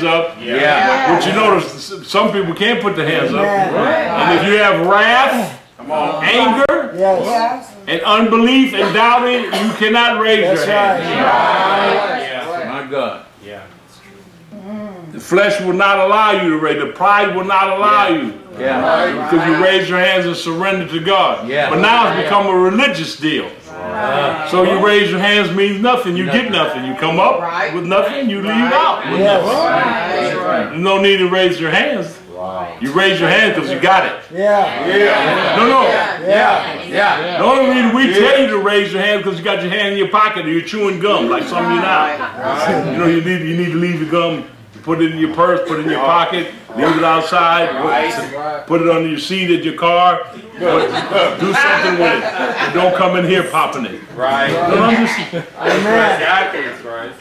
up. Yeah. But you notice some people can't put their hands up. And if you have wrath, anger, and unbelief and doubting, you cannot raise your hand. My God. The flesh will not allow you to raise. The pride will not allow you. Because you raise your hands and surrender to God. But now it's become a religious deal. So you raise your hands means nothing. You get nothing. You come up with nothing. You leave out with nothing. There's no need to raise your hands. You raise your hands because you got it. No. The only reason we tell you to raise your hands because you got your hand in your pocket or you're chewing gum like some of you now. You know, you need to leave the gum. Put it in your purse, put it in your pocket, leave it outside, put it under your seat at your car, do something with it. But don't come in here popping it.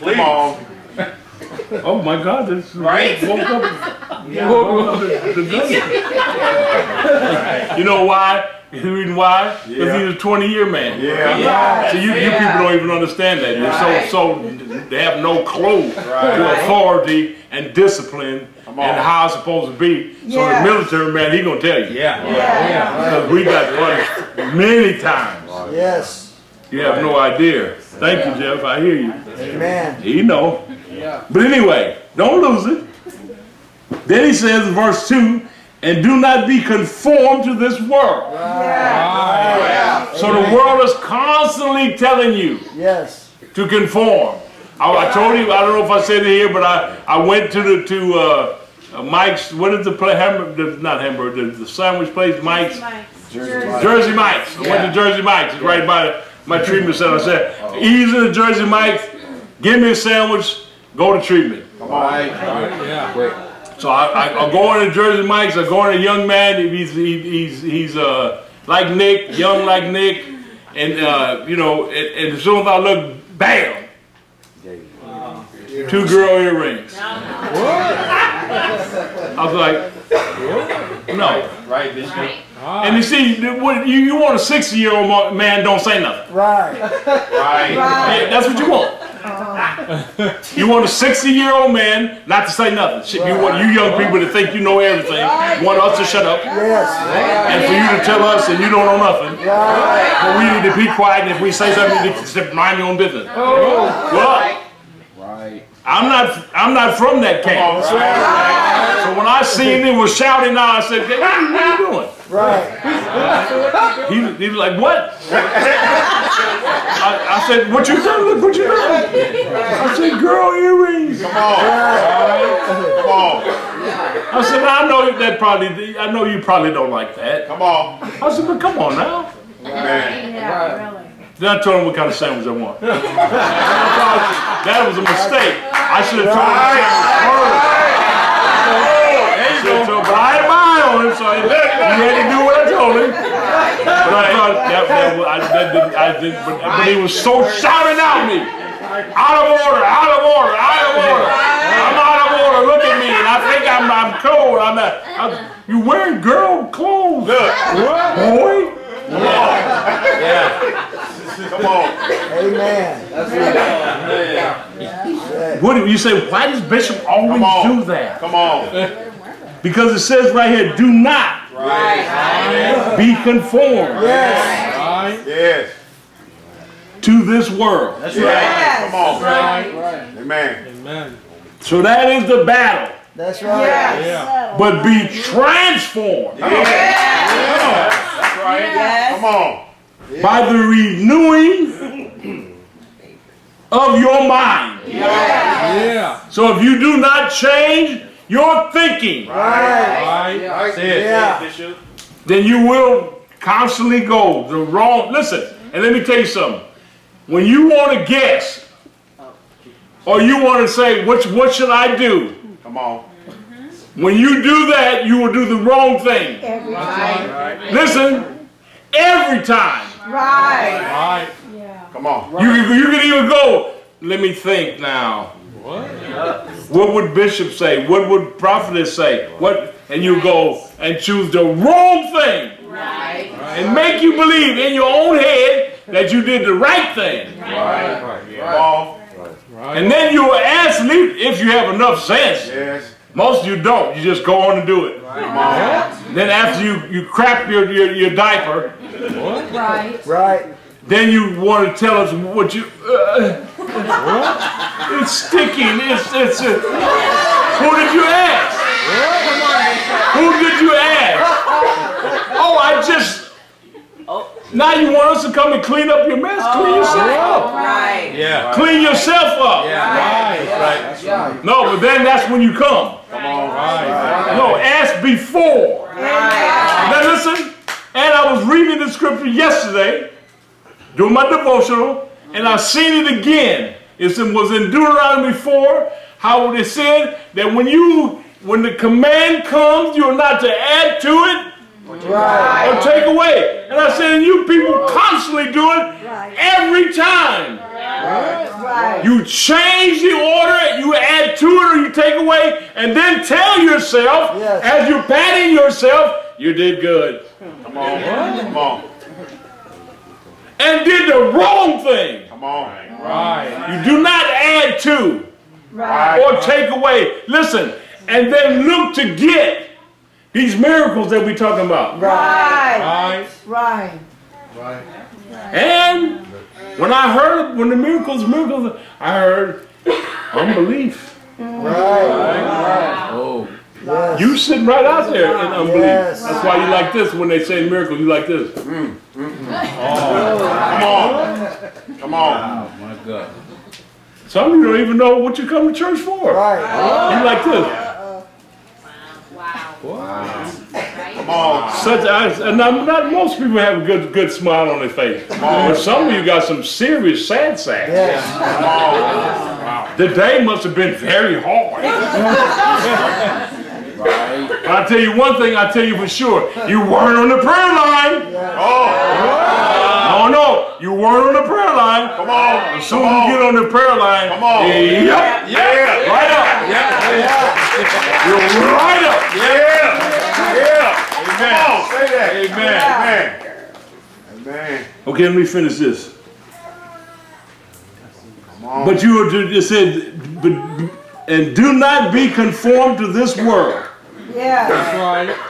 Come on. Oh my God, this woke up. You know why? The reason why? Because he's a 20-year man. So you people don't even understand that. You're so they have no clue to authority and discipline and how it's supposed to be. So the military man, he's gonna tell you. Because we got punished many times. You have no idea. Thank you, Jeff. I hear you. Amen. You know. But anyway, don't lose it. Then he says in verse 2, and do not be conformed to this world. So the world is constantly telling you to conform. I told you, I don't know if I said it here, but I went to Mike's, what is the place, not hamburger, the sandwich place, Mike's? Jersey Mike's. I went to Jersey Mike's. It's right by my treatment center. I said, easy to Jersey Mike's, give me a sandwich, go to treatment. So I go into Jersey Mike's. I go in a young man. He's like Nick, young like Nick, and you know. And as soon as I look, bam, 2 girl earrings. I was like, no. Right, Bishop. And you see, you want a 60-year-old man don't say nothing. Right. Yeah, that's what you want. You want a 60-year-old man not to say nothing. You want you young people to think you know everything. You want us to shut up. And for you to tell us that you don't know nothing. But we need to be quiet, and if we say something, you need to mind your own business. Well, I'm not from that camp. So when I seen him was shouting out, I said, hey, what are you doing? He was like, what? I said, what you doing? Look what you doing. I said, girl earrings. Come on. I said, I know you probably don't like that. Come on. I said, but come on now. Really. Then I told him what kind of sandwich I want. That was a mistake. I should have told him first. But I had my eye on him, so he had to do what I told him. But I thought I didn't. But he was so shouting at me. Out of order, out of order, out of order. I'm out of order. Look at me, and I think I'm cold. You wearing girl clothes? Boy. Come on. Amen. What do you say? Why does Bishop always do that? Come on. Because it says right here, do not be conformed to this world. That's right. Come on. Right. Amen. So that is the battle. That's right. But be transformed. That's right. Come on. By the renewing of your mind. So if you do not change your thinking, then you will constantly go the wrong. Listen, and let me tell you something. When you want to guess, or you want to say, what should I do? Come on. When you do that, you will do the wrong thing. Every time. Listen, every time. Right. Yeah. Come on. You can even go, let me think now. What would Bishop say? What would prophetess say? What? And you go and choose the wrong thing. Right. And make you believe in your own head that you did the right thing. And then you will ask if you have enough sense. Yes. Most of you don't. You just go on and do it. Then after you crap your diaper, Right. then you want to tell us what you. It's sticking. Who did you ask? Who did you ask? Oh, now you want us to come and clean up your mess? Clean yourself up. Right. Yeah. Clean yourself up. Right. No, but then that's when you come. No, ask before. Now listen, and I was reading the scripture yesterday, doing my devotional, and I seen it again. It was in Deuteronomy 4, how it said that when the command comes, you're not to add to it or take away. And I said, and you people constantly do it every time. You change the order, you add to it or you take away, and then tell yourself, as you're patting yourself, you did good. Come on. And did the wrong thing. Come on. You do not add to or take away. Listen, and then look to get these miracles that we're talking about. Right. And when the miracles, I heard unbelief. Oh. Yes. You sitting right out there in unbelief. Yes. That's why you like this when they say miracle. You like this. Come on. Oh my God. Some of you don't even know what you come to church for. Right. You like this. Come on. Not most people have a good smile on their face. But some of you got some serious sad sacks. Yes. The day must have been very hard. But I tell you one thing, I tell you for sure, you weren't on the prayer line. No, you weren't on the prayer line. Come on. As soon as you get on the prayer line, Come on. Yep. Right up. You're right up. Come on. Say that. Amen. Okay, let me finish this. Come on. But it said, and do not be conformed to this world,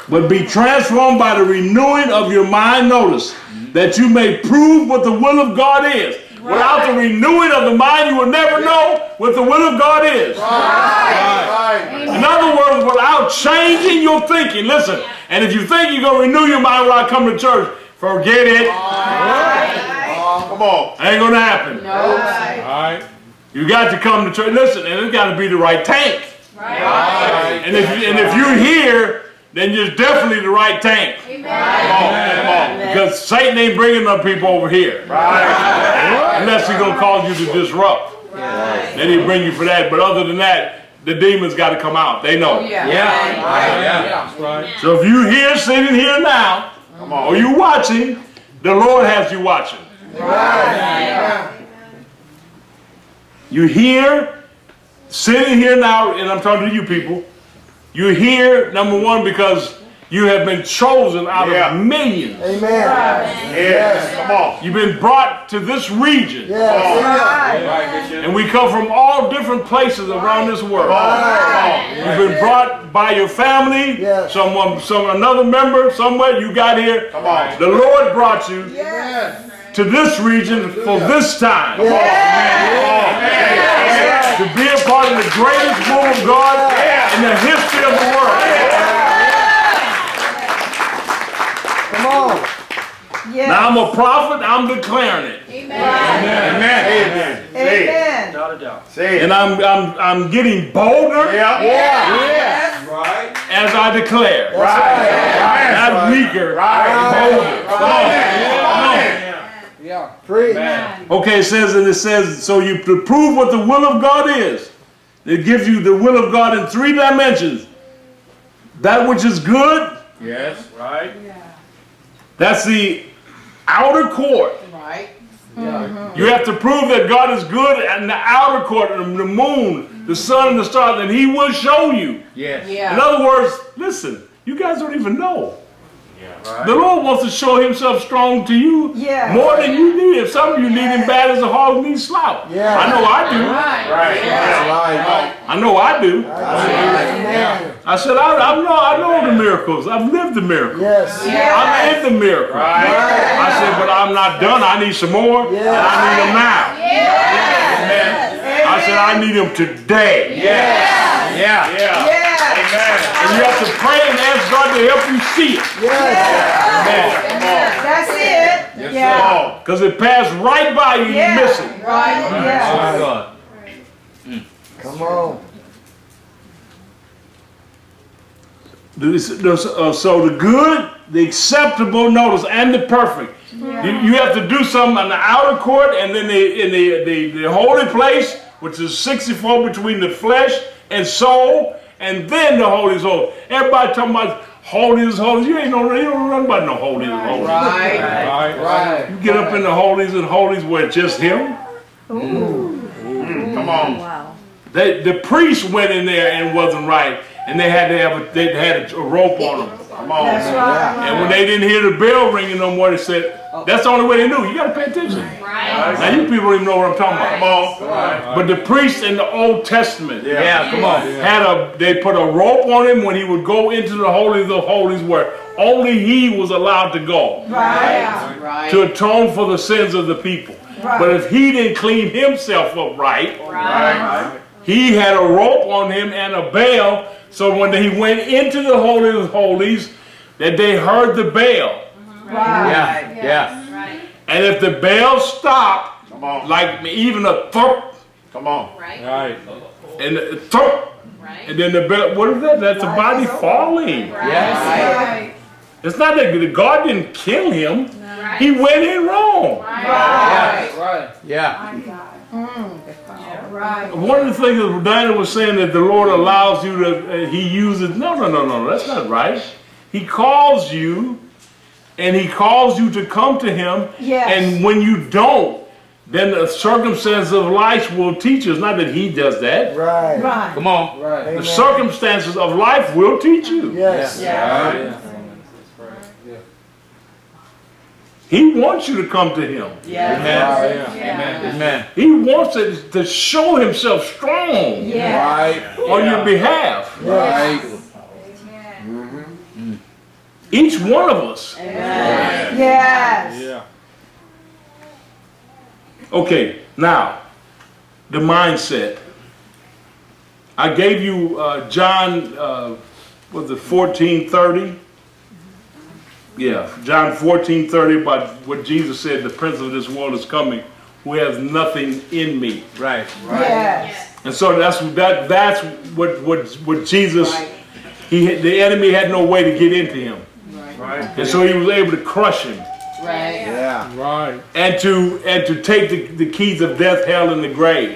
but be transformed by the renewing of your mind. Notice that you may prove what the will of God is. Without the renewing of the mind, you will never know what the will of God is. In other words, without changing your thinking, listen, and if you think you're going to renew your mind when I come to church, forget it. Come on. Ain't going to happen. You got to come to church. Listen, and it's got to be the right tank. And if you're here, then you're definitely the right tank. Come on. Because Satan ain't bringing up people over here. Unless he's going to cause you to disrupt. Then he'll bring you for that. But other than that, the demons got to come out. They know. So if you're here, sitting here now, or you watching, the Lord has you watching. You're here, sitting here now, and I'm talking to you people. You're here, number one, because you have been chosen out of millions. Amen. Come on. You've been brought to this region. And we come from all different places around this world. You've been brought by your family, another member, somewhere you got here. The Lord brought you to this region for this time. To be a part of the greatest move of God in the history of the world. Come on. Now I'm a prophet, I'm declaring it. Amen. Say it. And I'm getting bolder as I declare. Not weaker, bolder. Come on. Preach. Okay, it says, so you to prove what the will of God is. It gives you the will of God in 3 dimensions. That which is good. That's the outer court. You have to prove that God is good in the outer court, the moon, the sun, and the stars, and He will show you. In other words, listen, you guys don't even know. The Lord wants to show himself strong to you Yeah. more than you need him. Some of you need him bad as a hog needs slouch. Yeah. I know I do. Right. Right. I know I do. Amen. I said, I know the miracles. I've lived the miracles. Yes. I'm in the miracle. I said, but I'm not done. I need some more. And I need them now. I said, I need them today. Yeah. Yes. And you have to pray and ask God to help you see it. Yes. That's it. Come Yeah. on. Because it passed right by you. You miss it. Right. Yeah. My God. Come on. So the good, the acceptable, notice, and the perfect. You have to do something on the outer court and then in the holy place, which is 64 between the flesh and soul, and then the holy soul. Everybody talking about holiness. You don't run about no holiness. Right. You get up in the holies and holies where it's just him. Come on. Wow. The priest went in there and wasn't right, and they had a rope on them. Come on. That's right. And when they didn't hear the bell ringing no more, they said, that's the only way they knew. You got to pay attention. Now you people don't even know what I'm talking about. Come on. But the priests in the Old Testament, Come on. they put a rope on him when he would go into the holies of holies where only he was allowed to go Right. to atone for the sins of the people. Right. But if he didn't clean himself up right, he had a rope on him and a bell, so when he went into the Holy of Holies, that they heard the bell. Right. Yeah. And if the bell stopped, Come on. like even a thump, Come on. Right. and a thump, and then the bell, what is that? That's the body falling. Yes. Right. It's not that God didn't kill him. He went in wrong. Right. Yeah. Right. One of the things that Diana was saying that the Lord allows you to, he uses, no, that's not right. He calls you, and he calls you to come to him, Yes. and when you don't, then the circumstances of life will teach us. Not that he does that. Right. Right. Come on. Right. The circumstances of life will teach you. Yes. He wants you to come to him. Amen. He wants to show himself strong Yeah. on your behalf. Right. Each one of us. Yes. Okay, now, the mindset. I gave you John, was it 14:30? Yeah, John 14:30 about what Jesus said, the prince of this world is coming, who has nothing in me. Right. Yes. And so that's what Jesus, the enemy had no way to get into him. Right. And so he was able to crush him. Yeah. And to take the keys of death, hell, and the grave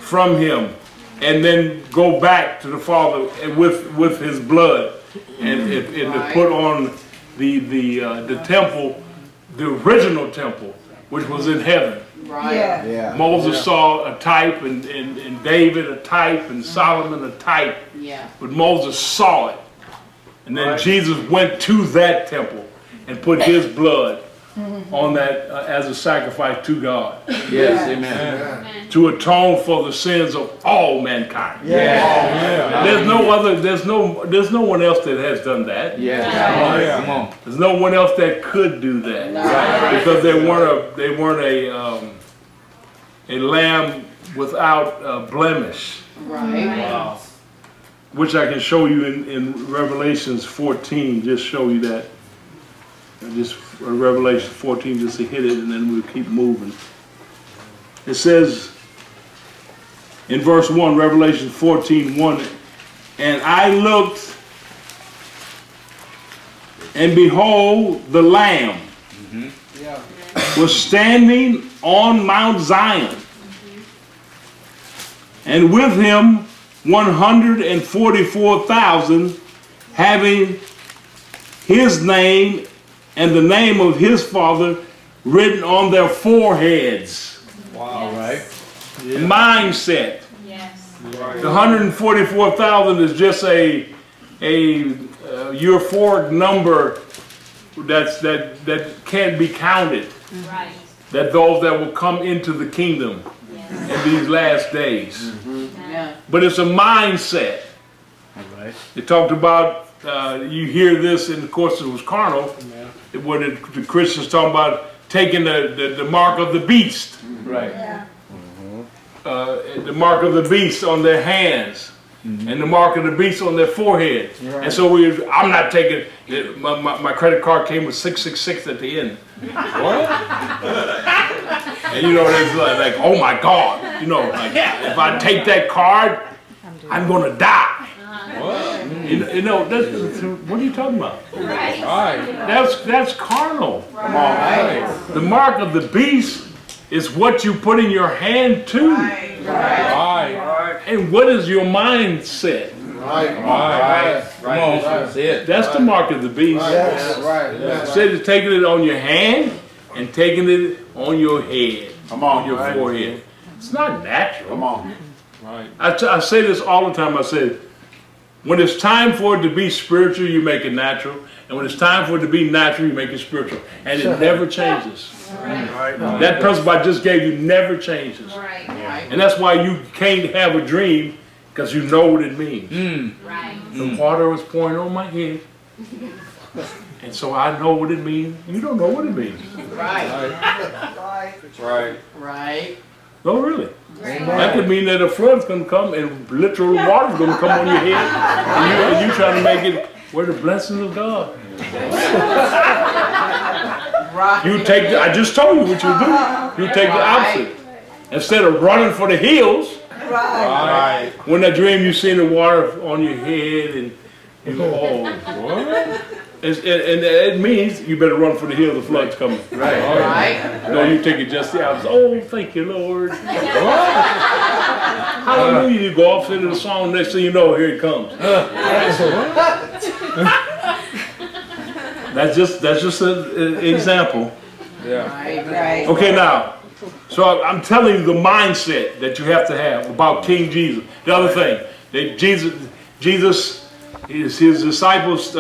from him, and then go back to the Father with his blood, and to put on the temple, the original temple, which was in heaven. Yeah. Yeah. Moses saw a type, and David a type, and Solomon a type. But Moses saw it, and then Jesus went to that temple and put his blood on that as a sacrifice to God, Yes. Amen. to atone for the sins of all mankind. Yeah. There's no one else that has done that. Yes. Come on. There's no one else that could do that, because they weren't a lamb without blemish, which I can show you in Revelations 14. Just show you that. Just Revelation 14, just to hit it, and then we'll keep moving. It says in verse 1, Revelation 14:1, and I looked, and behold, the Lamb was standing on Mount Zion, and with him 144,000, having his name and the name of his Father written on their foreheads. Wow. Right. Mindset. The 144,000 is just a euphoric number that can't be counted. Right. That those that will come into the kingdom in these last days. But it's a mindset. All right. They talked about, you hear this, and of course it was carnal, where the Christians talking about taking the mark of the beast. Right. The mark of the beast on their hands. And the mark of the beast on their forehead. And so I'm not taking, my credit card came with 666 at the end. What? And you know, it's like, oh my God, you know, like, if I take that card, I'm gonna die. What? You know, what are you talking about? Right. Right. That's carnal. Come on. Right. The mark of the beast is what you put in your hand to. Right. And what is your mindset? Right. Come on. That's it. That's the mark of the beast. Yes. Right. It says it's taking it on your hand and taking it on your head, Come on on. your forehead. It's not natural. Come on. Right. I say this all the time. I say, when it's time for it to be spiritual, you make it natural. And when it's time for it to be natural, you make it spiritual. And it never changes. Right. That principle I just gave you never changes. Right. And that's why you can't have a dream, because you know what it means. Right. The water was pouring on my head. And so I know what it means. You don't know what it means. Right. No, really. That could mean that a flood's going to come and literal water's going to come on your head. And you trying to make it where the blessings of God. You take, I just told you what you do. You take the opposite. Instead of running for the hills, Right. when that dream you seen the water on your head and you go, oh, What? and it means you better run for the hill, the flood's coming. Right. No, you take it just the opposite. Oh, thank you, Lord. Hallelujah. You go off into the song, next thing you know, here it comes. That's just an example. Yeah. Okay, now, so I'm telling you the mindset that you have to have about King Jesus. The other thing, that Jesus, his disciples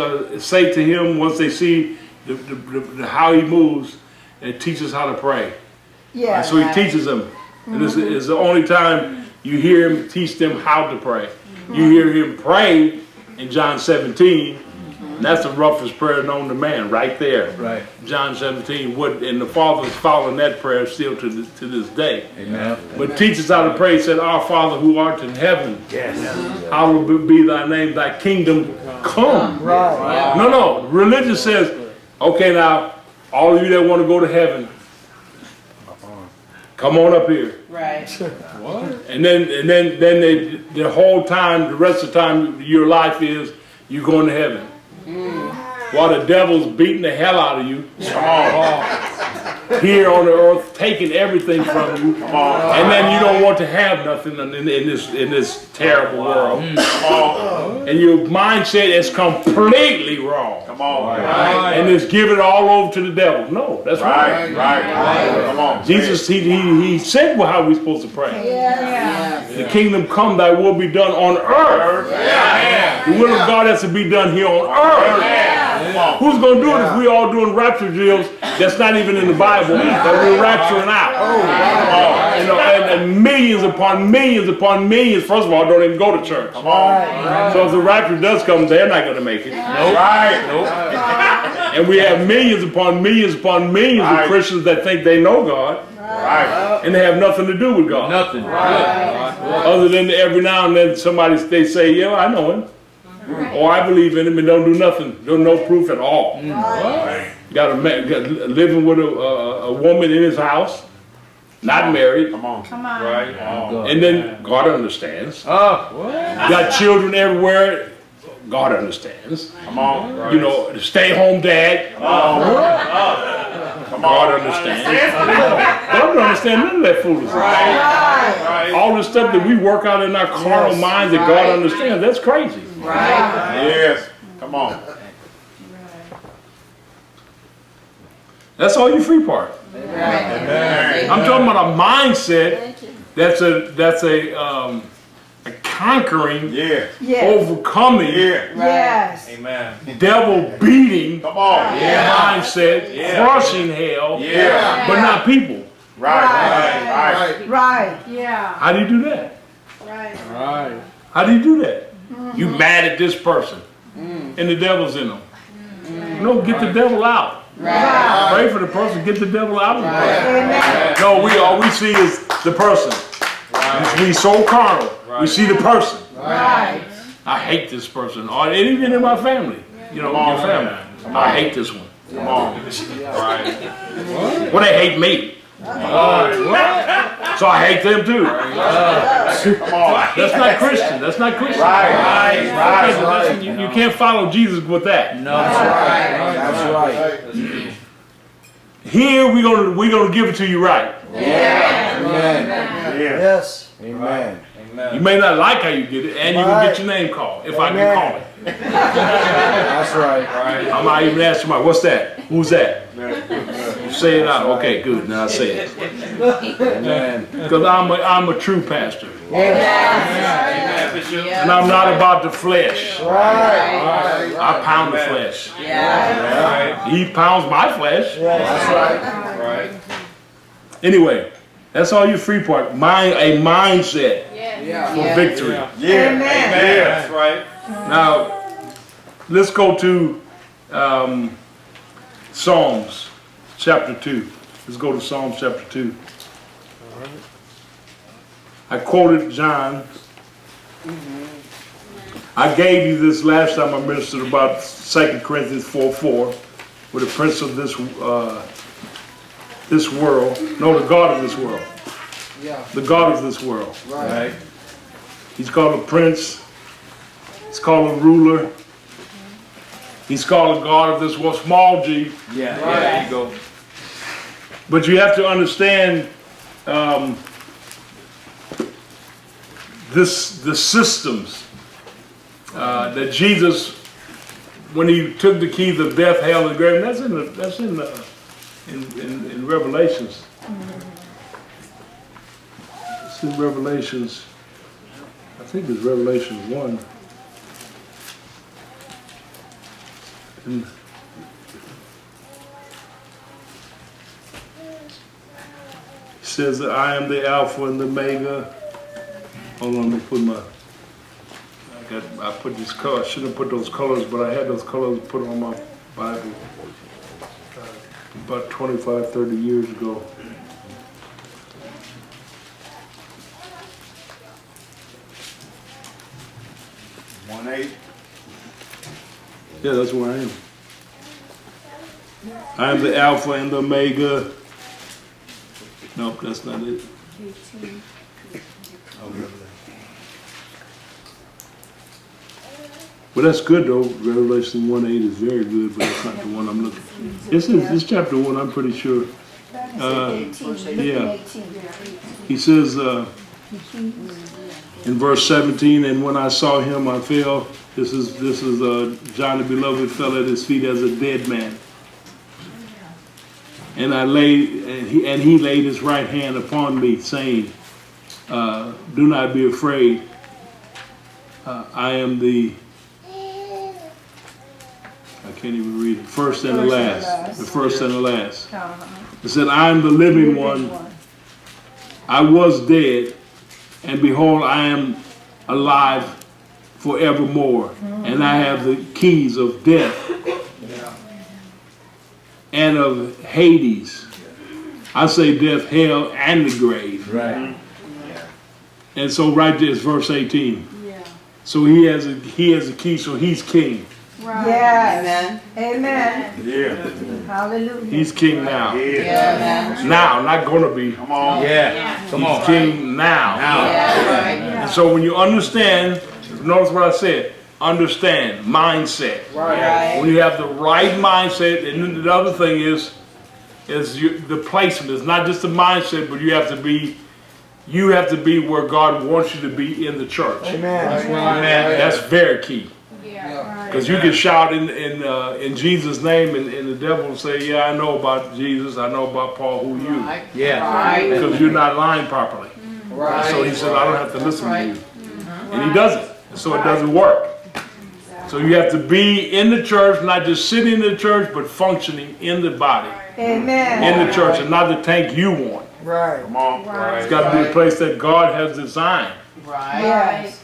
say to him once they see how he moves, it teaches how to pray. Yeah. And so he teaches them. And this is the only time you hear him teach them how to pray. You hear him pray in John 17. And that's the roughest prayer known to man, right there. Right. John 17, and the Father is following that prayer still to this day. Amen. But teach us how to pray. He said, Our Father who art in heaven, hallowed be thy name, thy kingdom come. Right. No. Religion says, okay, now, all of you that want to go to heaven, come on up here. What? And then the whole time, the rest of the time, your life is you going to heaven. While the devil's beating the hell out of you here on the earth, taking everything from you, and then you don't want to have nothing in this terrible world. And your mindset is completely wrong. Come on. And it's give it all over to the devil. No, that's right. Right. Come on. Jesus, he said how we're supposed to pray. Yes. The kingdom come, thy will be done on earth. The will of God has to be done here on earth. Who's going to do it if we all doing rapture drills that's not even in the Bible, that we're rapturing out? You know, and millions upon millions upon millions, first of all, don't even go to church. So if the rapture does come, they're not going to make it. And we have millions upon millions upon millions of Christians that think they know God. And they have nothing to do with God. Nothing. Other than every now and then they say, yeah, I know him. Or I believe in him, and don't do nothing. There's no proof at all. Got a man living with a woman in his house, not married. Come on. Right. And then God understands. Oh. Got children everywhere. God understands. Come on. You know, the stay-home dad. God understands. God don't understand none of that foolishness. All the stuff that we work out in our carnal minds that God understands, that's crazy. Yes. Come on. That's all your free part. Amen. I'm talking about a mindset that's a conquering, Yes. Yes. overcoming, Yeah. Yes. Amen. devil beating Come on. mindset, Yeah. crushing hell, Yeah. but not people. Right. Right. Yeah. How do you do that? Right. Right. How do you do that? You mad at this person, and the devil's in them. No, get the devil out. Right. Pray for the person, get the devil out of the person. Amen. No, all we see is the person. We so carnal. We see the person. Right. I hate this person, or even in my family. You know, your family. I hate this one. Come on. Well, they hate me. So I hate them too. Come on. That's not Christian. That's not Christian. Right. You can't follow Jesus with that. No. That's right. Here we're gonna give it to you right. Amen. Yeah. Yes. Amen. You may not like how you get it, and you can get your name called if I can call it. That's right. I might even ask somebody, "What's that? Who's that?" You say it out. Okay, good. Now I say it Amen. because I'm a true pastor, Amen, Bishop. and I'm not about the flesh. Right. I pound the flesh. Right. He pounds my flesh. That's right. Right. Anyway, that's all your free part. A mindset for victory. Yeah. Amen. That's right. Now, let's go to Psalms chapter 2. Let's go to Psalms chapter 2. I quoted John. I gave you this last time I ministered about 2 Corinthians 4:4, with the prince of this world. No, the God of this world. Yeah. The God of this world. Right. He's called a prince. He's called a ruler. He's called a God of this world, small g. Yeah. There you go. But you have to understand the systems that Jesus, when he took the keys of death, hell, and grave. That's in Revelations. It's in Revelations. I think it's Revelation 1. And he says that I am the Alpha and the Omega. Hold on, let me put my. I put these colors. I shouldn't have put those colors, but I had those colors put on my Bible about 25, 30 years ago. Yeah, that's where I am. I am the Alpha and the Omega. Nope, that's not it. Well, that's good though. Revelation 1:8 is very good, but it's not the one I'm looking for. This chapter 1, I'm pretty sure. Yeah. He says in verse 17, and when I saw him, I fell. This is John the Beloved fell at his feet as a dead man. And he laid his right hand upon me, saying, do not be afraid. I am the, I can't even read it, first and the last. The first and the last. It said, I am the living one. I was dead, and behold, I am alive forevermore. And I have the keys of death and of Hades. I say death, hell, and the grave. Right. And so right there is verse 18. Yeah. So he has a key, so he's king. Right. Yes. Amen. Yeah. Hallelujah. He's king now. Yeah. Now, not gonna be. Come on. Yeah. Come He's on. king now. And so when you understand, notice what I said, understand, mindset. Right. When you have the right mindset, and then the other thing is the placement. It's not just the mindset, but you have to be where God wants you to be in the church. Amen. That's very key. Yeah. Because you can shout in Jesus' name, and the devil will say, yeah, I know about Jesus, I know about Paul, who you? Yeah. Because you're not lying properly. Right. So he said, I don't have to listen to you. And he doesn't. And so it doesn't work. So you have to be in the church, not just sitting in the church, but functioning in the body, Amen. in the church, and not the tank you want. Right. Come on. Right. It's got to be a place that God has designed Yes.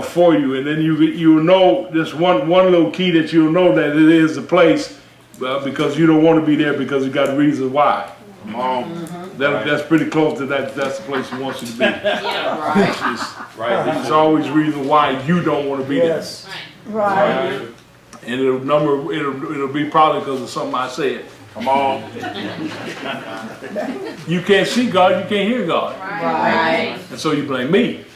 for you. And then you'll know this one little key that you'll know that it is a place because you don't want to be there because you got reasons why. Come on. That's pretty close to that. That's the place he wants you to be. Right. There's always reason why you don't want to be there. Right. And it'll be probably because of something I said. Come on. You can't see God, you can't hear God. Right. And so you blame me.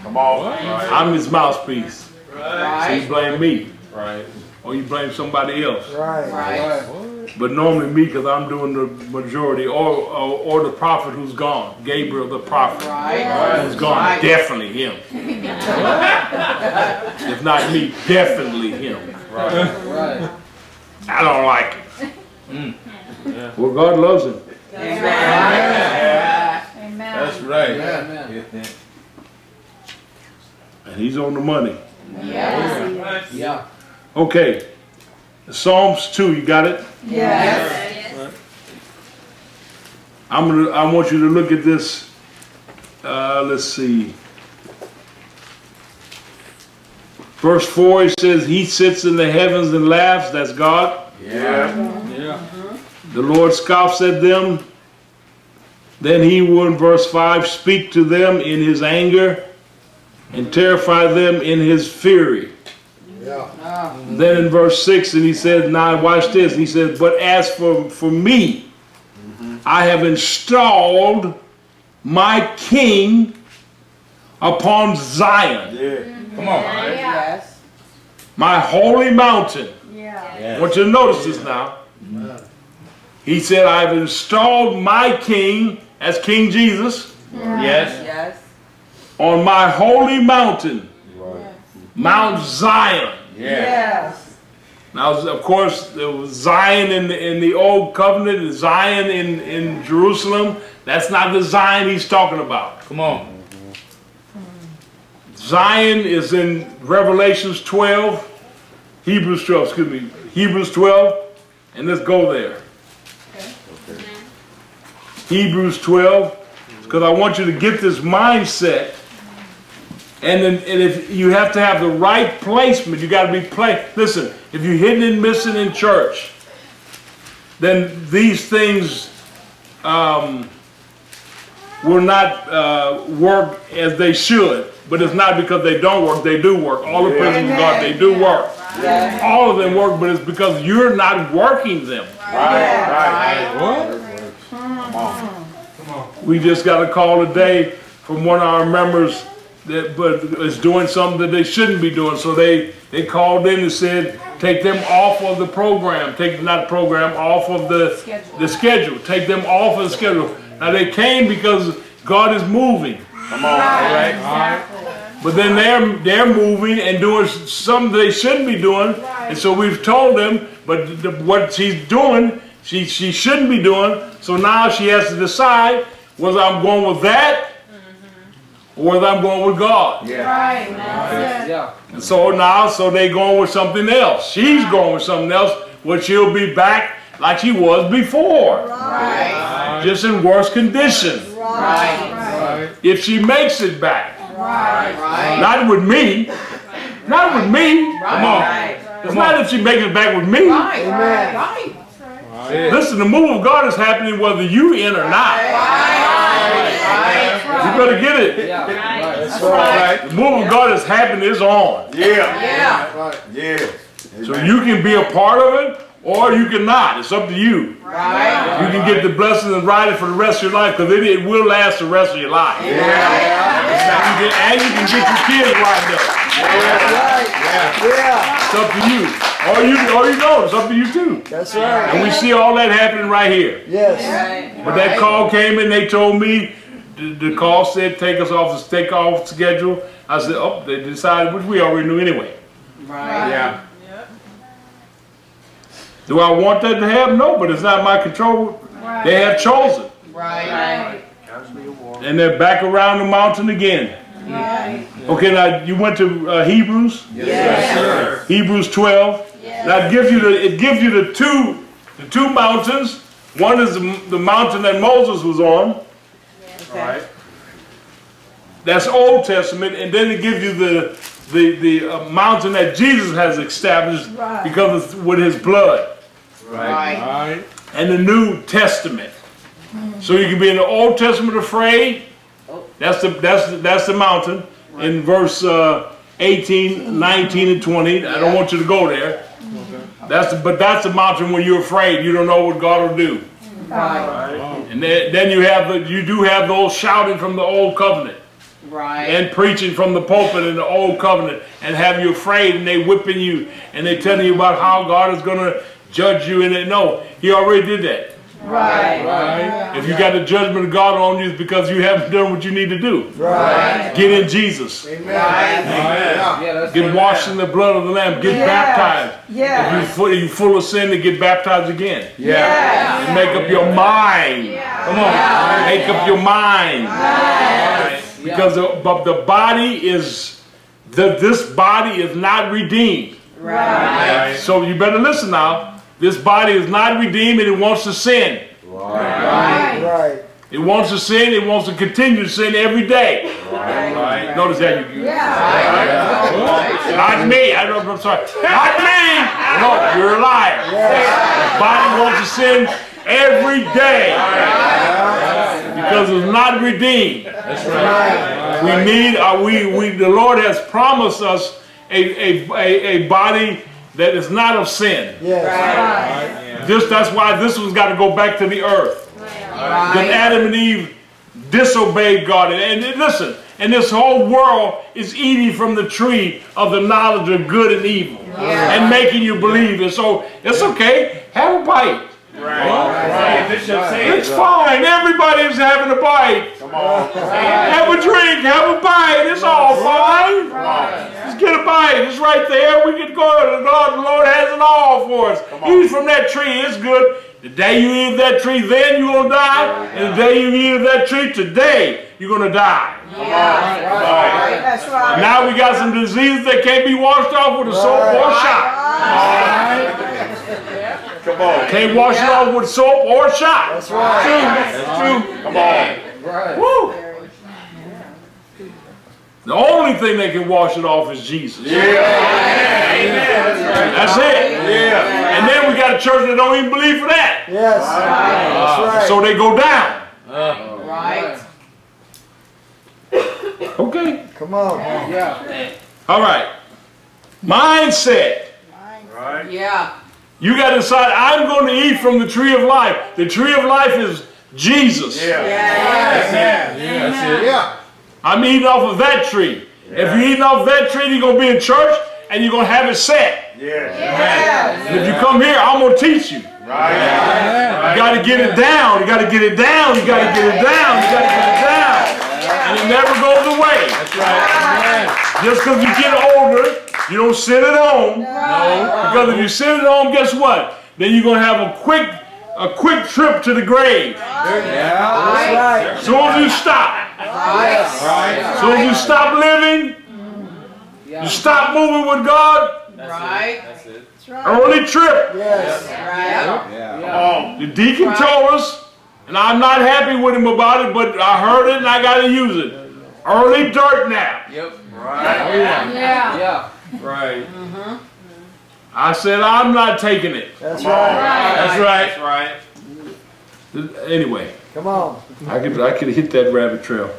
Come on. I'm his mouthpiece. So you blame me. Right. Or you blame somebody else. Right. But normally me, because I'm doing the majority, or the prophet who's gone, Gabriel the prophet who's gone, definitely him. If not me, definitely him. Right. I don't like it. Well, God loves him. Amen. That's right. Amen. And he's on the money. Yes. Yeah. Okay. Psalms 2, you got it? Yes. I want you to look at this. Let's see. Verse 4, it says, he sits in the heavens and laughs. That's God. Yeah. The Lord scoffs at them. Then he will, in verse 5, speak to them in his anger and terrify them in his fury. Yeah. Then in verse 6, and he said, now watch this. He said, but as for me, I have installed my king upon Zion, Yeah. Come on. Yes. my holy mountain. Yeah. I want you to notice this now. He said, I've installed my king, as King Jesus, Yes. Yes. on my holy mountain, Mount Zion. Yes. Now, of course, there was Zion in the Old Covenant, and Zion in Jerusalem. That's not the Zion he's talking about. Come on. Zion is in Revelations 12, Hebrews 12, and let's go there. Hebrews 12, because I want you to get this mindset. And if you have to have the right placement, you got to be listen, if you're hitting and missing in church, then these things will not work as they should. But it's not because they don't work, they do work. All the prisons of God, they do work. Yes. All of them work, but it's because you're not working them. We just got a call today from one of our members that is doing something that they shouldn't be doing. So they called in and said, take them off of the program. Off of the schedule. Take them off of the schedule. Now they came because God is moving. Come on. Right. But then they're moving and doing something they shouldn't be doing. And so we've told them, but what she's doing, she shouldn't be doing. So now she has to decide whether I'm going with that or whether I'm going with God. Right. That's it. Yeah. And so now, they're going with something else. She's going with something else, where she'll be back like she was before. Right. Just in worse condition. Right. If she makes it back. Right. Not with me. Not with me. Come on. It's not if she makes it back with me. Right. Listen, the move of God is happening whether you in or not. You better get it. Yeah. That's right. The move of God is happening, it's on. Yeah. Yeah. So you can be a part of it or you cannot. It's up to you. Right. You can get the blessings and ride it for the rest of your life, because it will last the rest of your life. And you can get your kids lined up. It's up to you. Or you know, it's up to you too. That's right. And we see all that happening right here. Yes. But that call came in, they told me, the call said take us off the takeoff schedule. I said, oh, they decided, which we already knew anyway. Right. Yeah. Do I want that to happen? No, but it's not my control. They have chosen. Right. And they're back around the mountain again. Right. Okay, now you went to Hebrews. Yes, sir. Hebrews 12. Now it gives you the two mountains. One is the mountain that Moses was on. Right. That's Old Testament, and then it gives you the mountain that Jesus has established Right. because it's with his blood, Right. and the New Testament. So you can be in the Old Testament afraid. That's the mountain in verse 18, 19, and 20. I don't want you to go there. But that's the mountain where you're afraid. You don't know what God will do. Right. And then you do have those shouting from the old covenant. Right. And preaching from the pulpit in the old covenant and have you afraid, and they whipping you and they telling you about how God is going to judge you, and no, he already did that. Right. If you got the judgment of God on you, it's because you haven't done what you need to do. Right. Get in Jesus. Right. Get washed in the blood of the Lamb. Get Yes. baptized. Yes. If you're full of sin, to get baptized again. Yes. And make up your mind. Come on. Make up your mind. Because the body is, this body is not redeemed. Right. So you better listen now. This body is not redeemed, and it wants to sin. Right. It wants to sin. It wants to continue to sin every day. Right. Notice that you. Yeah. Not me. I'm sorry. Not me. No, you're a liar. The body wants to sin every day because it's not redeemed. That's right. We need. The Lord has promised us a body that is not of sin. That's why this one's got to go back to the earth. Then Adam and Eve disobeyed God. And listen, and this whole world is eating from the tree of the knowledge of good and evil and making you believe it. So it's okay. Have a bite. Right. Bishop said. It's fine. Everybody's having a bite. Come on. Have a drink. Have a bite. It's all fine. Just get a bite. It's right there. We can go. The Lord has it all for us. Eat from that tree. It's good. The day you eat of that tree, then you're going to die. And the day you eat of that tree, today, you're going to die. That's right. Now we got some diseases that can't be washed off with a soap or a shot. Come on. Can't wash it off with soap or a shot. That's right. That's true. Come on. Woo. The only thing that can wash it off is Jesus. Yeah. That's it. Yeah. And then we got a church that don't even believe for that. Yes. That's right. So they go down. Right. Okay. Come on. All right. Mindset. Right. Yeah. You got to decide, I'm going to eat from the tree of life. The tree of life is Jesus. Yeah. That's it. Yeah. I'm eating off of that tree. If you're eating off that tree, you're going to be in church and you're going to have it set. Yeah. And if you come here, I'm going to teach you. Right. You got to get it down. You got to get it down. You got to get it down. You got to get it down. And it never goes away. That's right. Just because you get older, you don't sit at home. No. Because if you sit at home, guess what? Then you're going to have a quick trip to the grave. That's right. As soon as you stop. As soon as you stop living, you stop moving with God, Right. That's it. early trip. Yes. Right. Come on. The deacon told us, and I'm not happy with him about it, but I heard it and I got to use it. Early dirt nap. Yep. Right. Yeah. Right. I said, I'm not taking it. That's right. That's right. That's right. Anyway, Come on. I could hit that rabbit trail.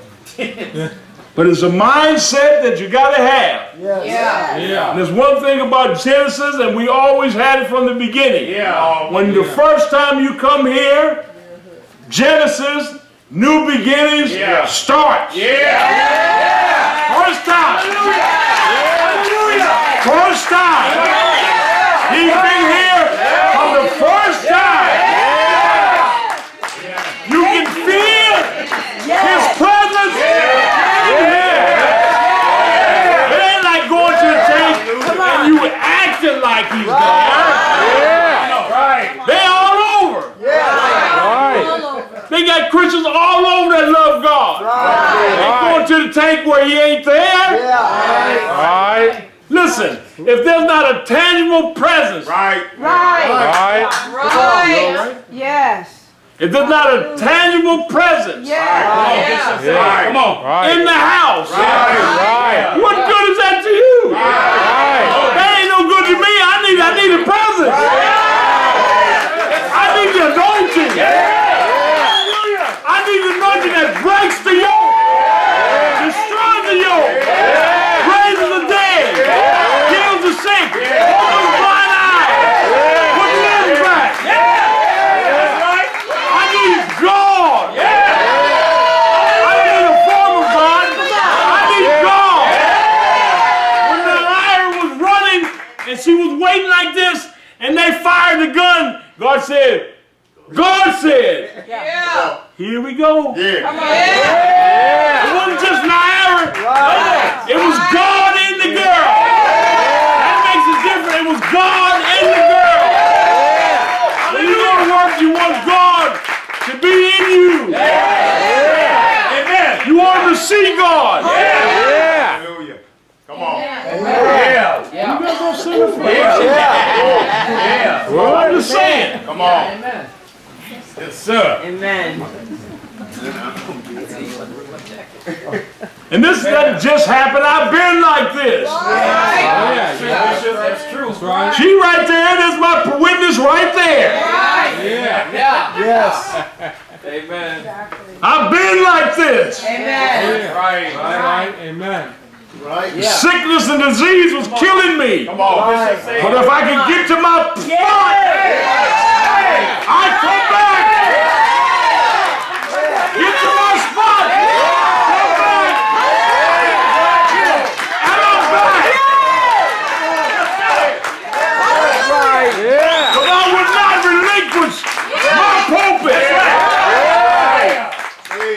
But it's a mindset that you got to have. Yes. Yeah. And there's one thing about Genesis, and we always had it from the beginning. Yeah. When the first time you come here, Genesis, new beginnings, Yeah. starts. Yeah. First time. First time. He's been here from the first time. You can feel his presence. It ain't like going to the church and you acting like he's there. Right. They all over. They got Christians all over that love God. They going to the tank where he ain't there. Yeah. Right. Listen, if there's not a tangible presence, Right. Right. Right. Right. Yes. if there's not a tangible presence Yes. Yeah. come on, Right. in the house, Right. what good is that to you? Right. That ain't no good to me. I need a presence. I need the anointing. I need the anointing that breaks the yoke, destroys the yoke, raises the dead, heals the sick, opens blind eyes, puts limbs back. I need God. I don't need a form of God. I need God. When the liar was running and she was waiting like this and they fired the gun, God said, Yeah. here we go. Yeah. It wasn't just Naira. It was God in the girl. That makes it different. It was God in the girl. When you go to work, you want God to be in you. Amen. You want to see God. Yeah. Hallelujah. Come on. Yeah. You guys don't sing it for me. Yeah. Well, I'm just saying. Come on. Yes, sir. Amen. And this doesn't just happen. I've been like this. That's true. That's right. She right there. There's my witness right there. Yeah. Yeah. Yes. Amen. I've been like this. Amen. Right. Right. Amen. Right. Yeah. Sickness and disease was killing me. Come on. Right. Bishop, say But it. if I can get to my spot, I come back. Get to my spot. Come back. And I'm back. Right. Yeah. But I would not relinquish my pulpit.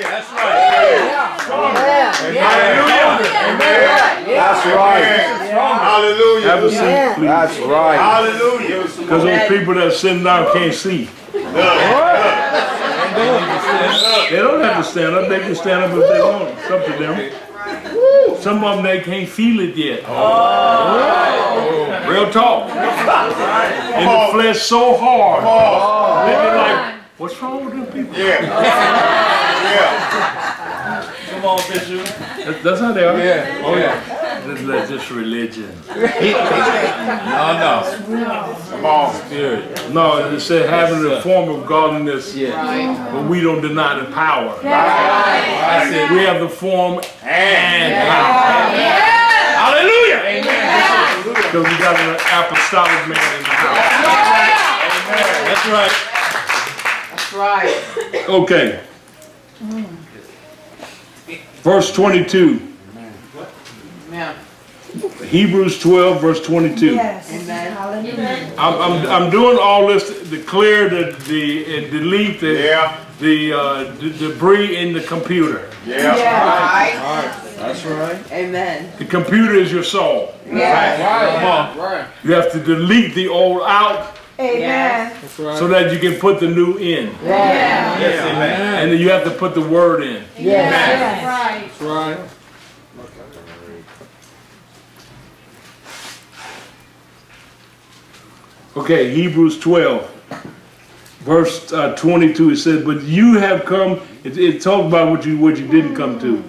That's right. Hallelujah. Amen. That's right. Hallelujah. Have a seat, please. That's right. Hallelujah. Because those people that sitting down can't see. They don't have to stand up. They can stand up if they want. It's up to them. Some of them, they can't feel it yet. Real talk. And the flesh so hard. They're like, what's wrong with them people? Yeah. Yeah. Come on, Bishop. That's how they are. Yeah. Oh yeah. That's just religion. No. Come on. Spirit. No, it said having a form of godliness, but we don't deny the power. I said. We have the form and power. Hallelujah. Amen. Because we got an apostolic man in the house. That's right. That's right. Okay. Verse 22. Amen. Hebrews 12, verse 22. Yes. Amen. Hallelujah. I'm doing all this to clear and delete Yeah. the debris in the computer. Yeah. Right. That's right. Amen. The computer is your soul. Yeah. Come on. Right. You have to delete the old out Amen. That's right. so that you can put the new in. Yeah. Yes, amen. And then you have to put the word in. Yes. That's right. Okay, Hebrews 12, verse 22, it says, but you have come, it talks about what you didn't come to.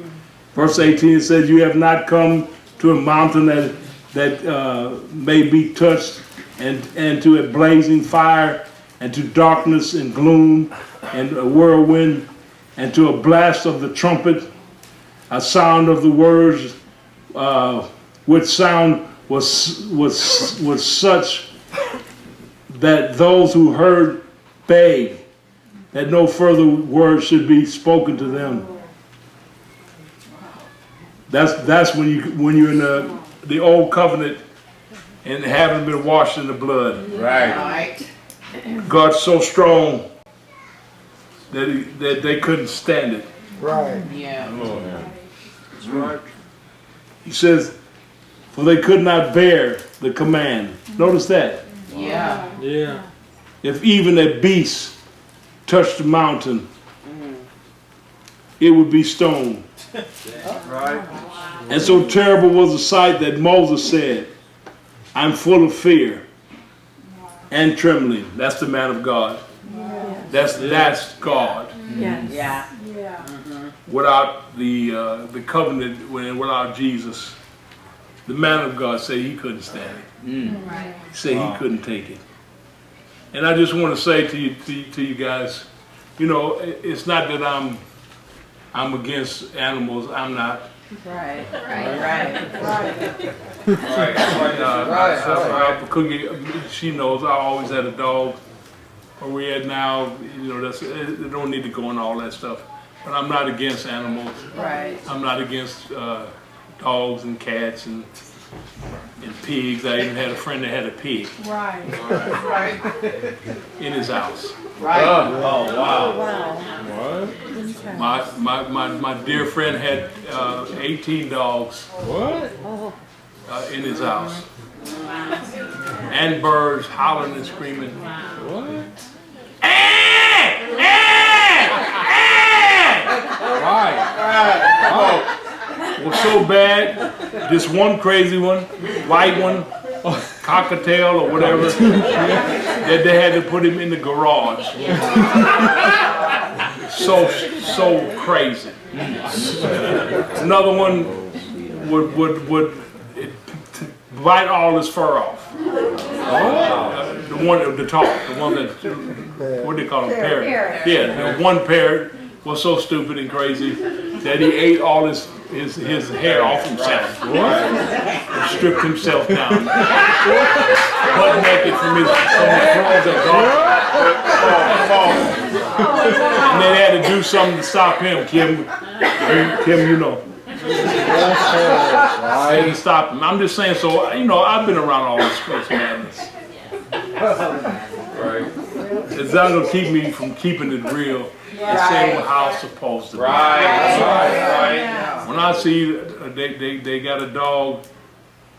Verse 18, it says, you have not come to a mountain that may be touched, and to a blazing fire, and to darkness and gloom, and a whirlwind, and to a blast of the trumpet, a sound of the words, which sound was such that those who heard begged that no further word should be spoken to them. That's when you're in the old covenant and haven't been washed in the blood. Right. Right. God's so strong that they couldn't stand it. Right. Yeah. That's right. He says, for they could not bear the command. Notice that. Yeah. Yeah. If even a beast touched the mountain, it would be stoned. Right. And so terrible was the sight that Moses said, I'm full of fear and trembling. That's the man of God. That's God. Yes. Yeah. Without the covenant, without Jesus, the man of God said he couldn't stand it. He said he couldn't take it. And I just want to say to you guys, you know, it's not that I'm against animals. I'm not. Right. Cookie, she knows I always had a dog. Where we at now, you know, they don't need to go into all that stuff. But I'm not against animals. Right. I'm not against dogs and cats and pigs. I even had a friend that had a pig Right. in his house. Right. Oh, wow. What? My dear friend had 18 dogs What? in his house. And birds hollering and screaming. What? Right. Was so bad, this one crazy one, white one, cockatiel or whatever, that they had to put him in the garage. So crazy. Another one would bite all his fur off. The one that what do they call him? Parrot. Yeah, the one parrot was so stupid and crazy that he ate all his hair off himself. And stripped himself down. Butt naked from his clothes and and they had to do something to stop him, Kim. Kim, you know. They had to stop him. I'm just saying, so, you know, I've been around all this crazy madness. Right. It's not going to keep me from keeping it real. The same how it's supposed to be. Right. When I see they got a dog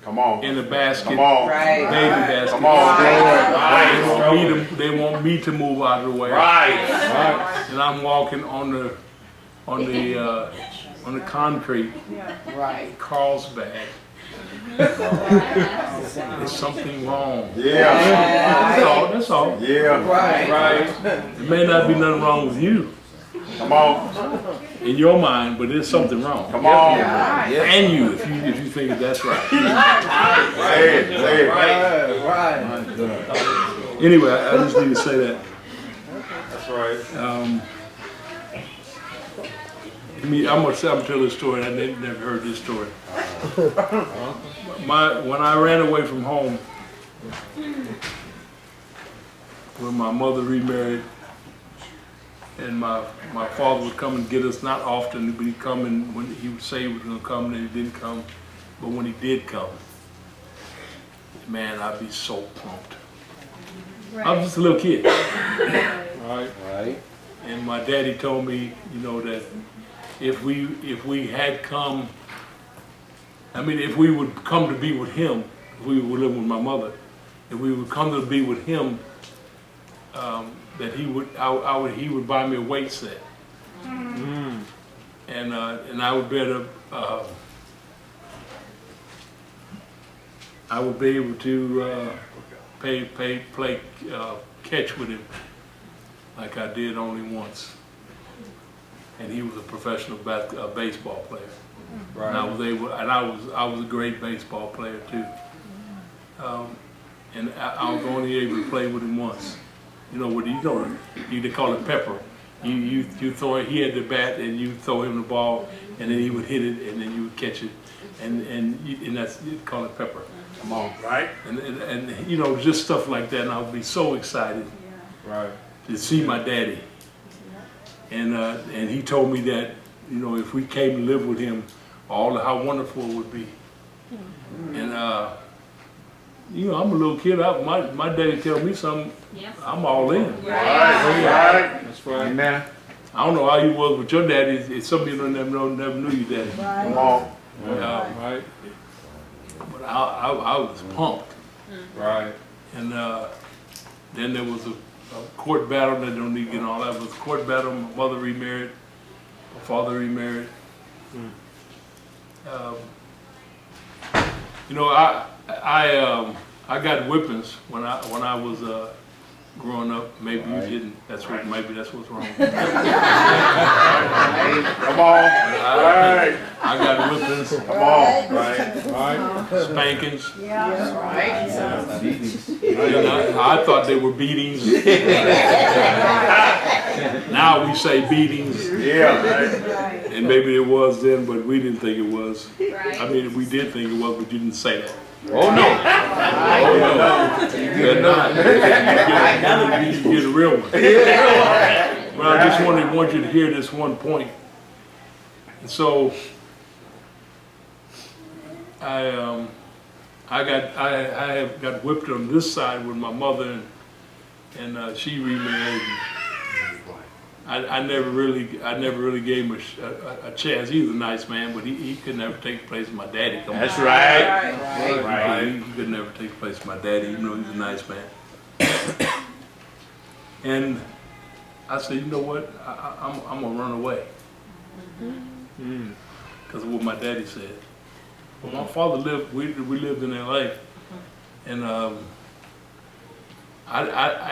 Come on. in a basket, Come on. Right. baby basket, Come on. they want me to move out of the way. Right. And I'm walking on the concrete, Right. Carlsbad. There's something wrong. Yeah. That's all. Yeah. Right. It may not be nothing wrong with you Come on. in your mind, but there's something wrong. Come on. And you, if you think that's right. Say it. Say it. Right. Anyway, I just need to say that. That's right. I'm gonna tell this story. I never heard this story. When I ran away from home, when my mother remarried, and my father would come and get us, not often, but he'd come, and when he would say he was gonna come, and then he didn't come. But when he did come, man, I'd be so pumped. I was just a little kid. Right. And my daddy told me, you know, that if we had come, I mean, if we would come to be with him, if we were living with my mother, if we would come to be with him, that he would buy me a weight set, and I would be able to play catch with him like I did only once. And he was a professional baseball player. Right. And I was a great baseball player too. And I was only able to play with him once. You know what they call it pepper. You throw it, he had the bat and you throw him the ball and then he would hit it and then you would catch it. And that's, you call it pepper. Come on. Right. And you know, just stuff like that, and I would be so excited Right. to see my daddy. And he told me that, you know, if we came to live with him, how wonderful it would be. And you know, I'm a little kid. My daddy tell me something, I'm all in. Right. That's right. Amen. I don't know how you was with your daddy. Some people never knew your daddy. Come on. Right. But I was pumped. Right. And then there was a court battle. That don't need to get all that. It was a court battle. My mother remarried. My father remarried. you know, I got whippings when I was growing up. Maybe you didn't. Maybe that's what's wrong. Come on. Right. I got whippings, Come on. Right. spankings. Right. And I thought they were beatings. Now we say beatings, Yeah. Right. and maybe it was then, but we didn't think it was. I mean, we did think it was, but you didn't say that. Oh, no. You're not. You're the real one. But I just want you to hear this one point. And so I have got whipped on this side with my mother, and she remarried me. I never really gave him a chance. He was a nice man, but he could never take the place of my daddy. Come on. That's right. Right. He could never take the place of my daddy, even though he was a nice man. And I said, you know what? I'm gonna run away. Because of what my daddy said. But my father lived. We lived in L.A. And I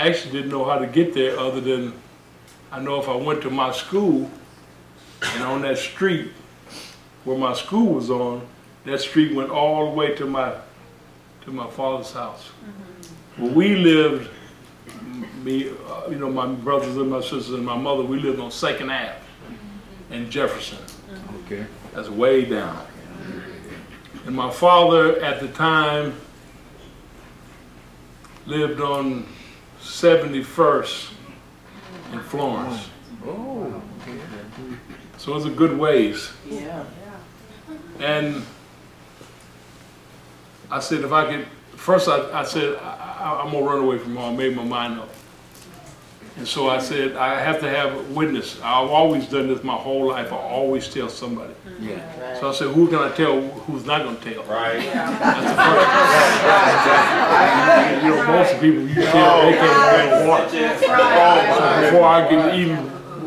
actually didn't know how to get there other than I know if I went to my school, and on that street where my school was on, that street went all the way to my father's house. Where we lived, me, my brothers and my sisters and my mother, we lived on 2nd Ave in Jefferson. Okay. That's way down. And my father at the time lived on 71st in Florence. Oh. So it was a good ways. Yeah. And I said, if I could, first I said, I'm gonna run away from home. I made my mind up. And so I said, I have to have a witness. I've always done this my whole life. I always tell somebody. Yeah. So I said, who can I tell who's not gonna tell? Right. That's the first. Most people, you tell, they can't handle water. So before I can even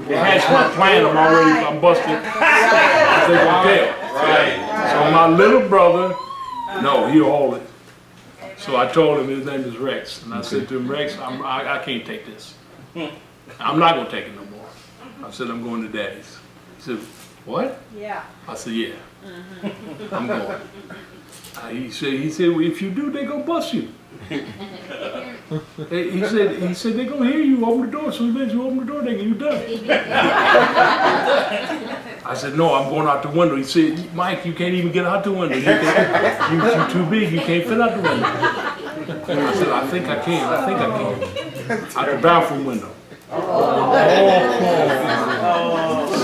hatch my plan, I'm busted. They gonna tell. Right. So my little brother, no, he'll hold it. So I told him his name is Rex, and I said to him, Rex, I can't take this. I'm not gonna take it no more. I said, I'm going to Daddy's. He said, what? Yeah. I said, yeah, I'm going. He said, well, if you do, they gonna bust you. He said, they gonna hear you open the door. So as you open the door, you done. I said, no, I'm going out the window. He said, Mike, you can't even get out the window. You're too big. You can't fit out the window. I said, I think I can. Out the bathroom window.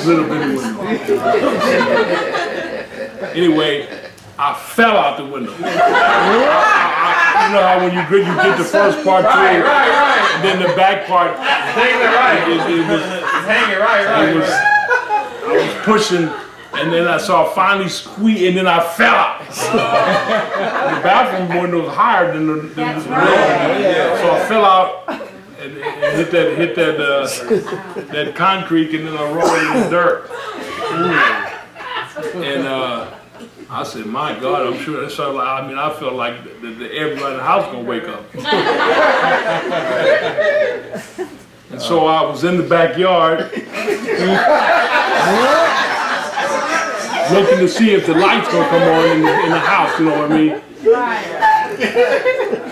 Little bitty window. Anyway, I fell out the window. You know how when you get the first part through, and then the back part. I was pushing, and then I saw finally squeeze, and then I fell out. The bathroom window was higher than the door. So I fell out and hit that concrete, and then I rolled in the dirt. And I said, my God, I'm sure that sounded like, I felt like everybody in the house gonna wake up. And so I was in the backyard looking to see if the lights gonna come on in the house, you know what I mean? Right.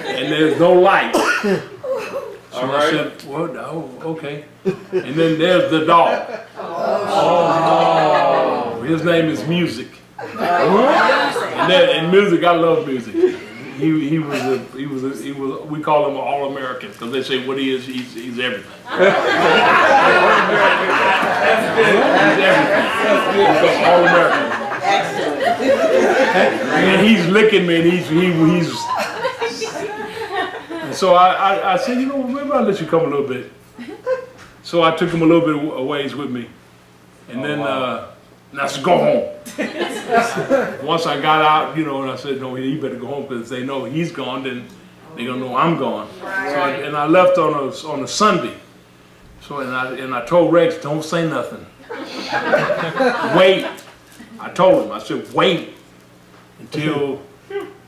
And there's no light. So I right. said, well, no, okay. And then there's the dog. Oh, his name is Music. And music, I love music. He was we call him an All-American because they say what he is, he's everything. He's everything. He's an All-American. And he's licking me, and he's. And so I said, you know, maybe I'll let you come a little bit. So I took him a little bit a ways with me, and then I said, go home. Once I got out, you know, and I said, no, you better go home because if they know he's gone, then they're gonna know I'm gone. Right. So I left on a Sunday. So and I told Rex, don't say nothing. Wait. I told him, I said, wait. until,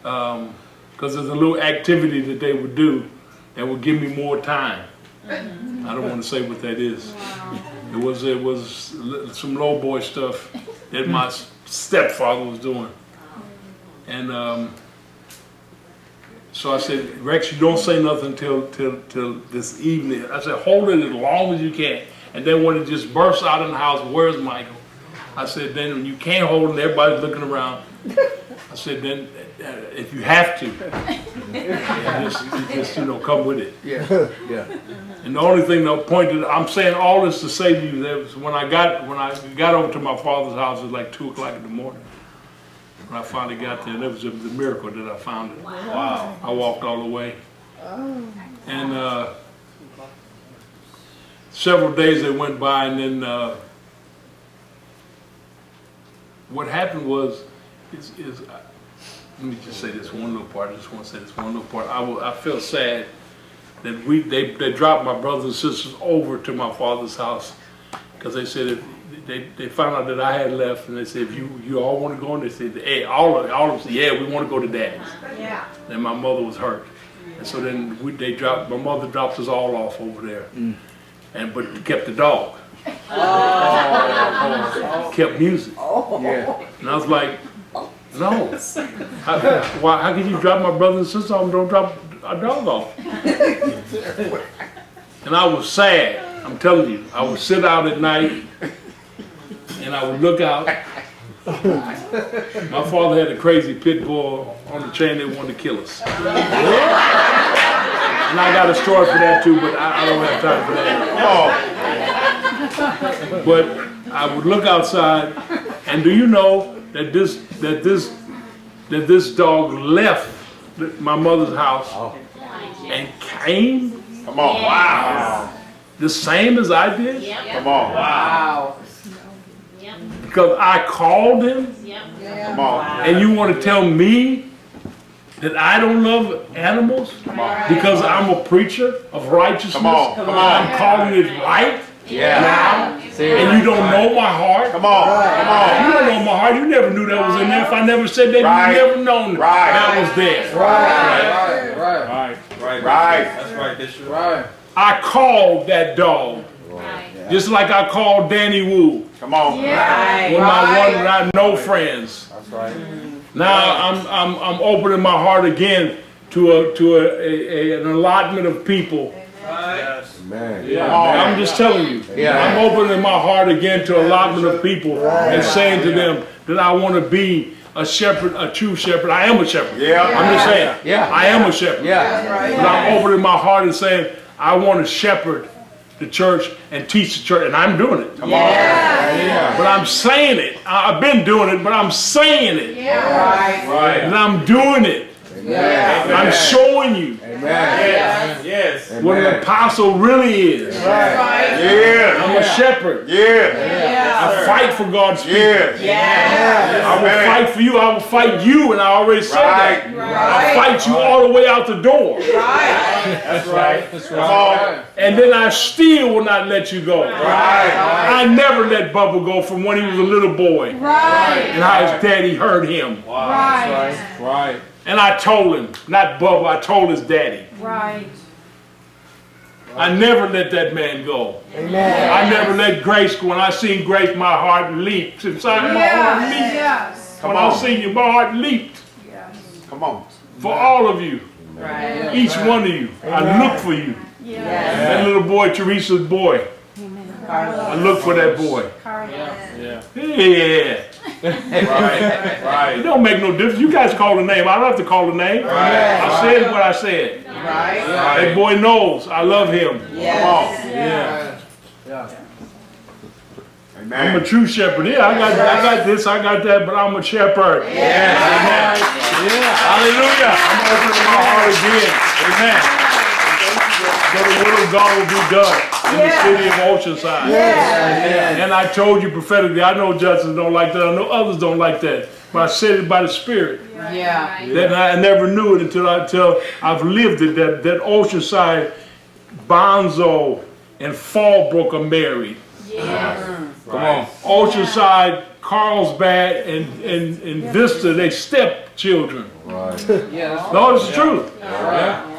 because there's a little activity that they would do that would give me more time. I don't want to say what that is. It was some low boy stuff that my stepfather was doing. And so I said, Rex, you don't say nothing till this evening. I said, hold it as long as you can. And then when it just bursts out in the house, where's Michael? I said, then when you can't hold it, everybody's looking around. I said, then if you have to, just come with it. Yeah. Yeah. And the only thing that pointed, I'm saying all this to say to you, that was when I got over to my father's house, it was like 2 o'clock in the morning. When I finally got there, and it was a miracle that I found it. Wow. I walked all the way. And several days they went by, and then what happened was, let me just say this one little part. I just want to say this one little part. I feel sad that they dropped my brothers and sisters over to my father's house because they said they found out that I had left, and they said, if you all want to go, and they said, hey, all of them said, yeah, we want to go to Dad's. Yeah. And my mother was hurt, and so then my mother dropped us all off over there, but kept the dog. Kept music. Yeah. And I was like, no. How can you drop my brother and sister off and don't drop a dog off? And I was sad. I'm telling you. I would sit out at night and I would look out. My father had a crazy pit bull on the chain that wanted to kill us. And I got a story for that too, but I don't have time for that. But I would look outside, and do you know that this dog left my mother's house and came? Come on. Wow. The same as I did? Come on. Wow. Because I called him? Come on. And you want to tell me that I don't love animals because I'm a preacher of righteousness? Come on. Come on. I'm calling it right now, and you don't know my heart? Come on. Come on. You don't know my heart. You never knew that was in there. If I never said that, Right. you never known that was there. Right. Right. That's right, Bishop. Right. I called that dog, just like I called Danny Wu Come on. when I had no friends. That's right. Now I'm opening my heart again to an allotment of people. Man. I'm just telling you. I'm opening my heart again to an allotment of people and saying to them that I want to be a shepherd, a true shepherd. I am a shepherd. Yeah. I'm just saying. Yeah. I am a shepherd. Yeah. But I'm opening my heart and saying I want to shepherd the church and teach the church, and I'm doing it. Come on. But I'm saying it. I've been doing it, but I'm saying it. Right. And I'm doing it. I'm showing you Yes. what an apostle really is. Yeah. I'm a shepherd. Yeah. I fight for God's people. Yeah. I will fight for you. I will fight you, and I already said that. I'll fight you all the way out the door. That's right. That's Come on. And then I still will not let you go. Right. I never let Bubba go from when he was a little boy. And how his daddy hurt him. right. And I told him, not Bubba, I told his daddy. Right. I never let that man go. Amen. I never let Grace go. When I seen Grace, my heart leaped. Inside my heart leaped. Yes. When I seen you, my heart leaped. Come on. For all of you. Right. Each one of you. I look for you. That little boy, Teresa's boy. I look for that boy. Yeah. Yeah. Right. It don't make no difference. You guys call the name. I don't have to call the name. I said what I said. Right. That boy knows I love him. Yes. Yeah. I'm Amen. a true shepherd. Yeah, I got this, I got that, but I'm a shepherd. Amen. Hallelujah. I'm opening my heart again. Amen. So the will of God will be done in the city of Oceanside. And I told you prophetically, I know Justice don't like that, I know others don't like that, but I said it by the Spirit. Yeah. That I never knew it until I've lived it, that Oceanside, Bonzo, and Fallbrook are married. Come on. Oceanside, Carlsbad, and Vista, they stepchildren. Right. Yeah, that's No, it's the truth. Yeah.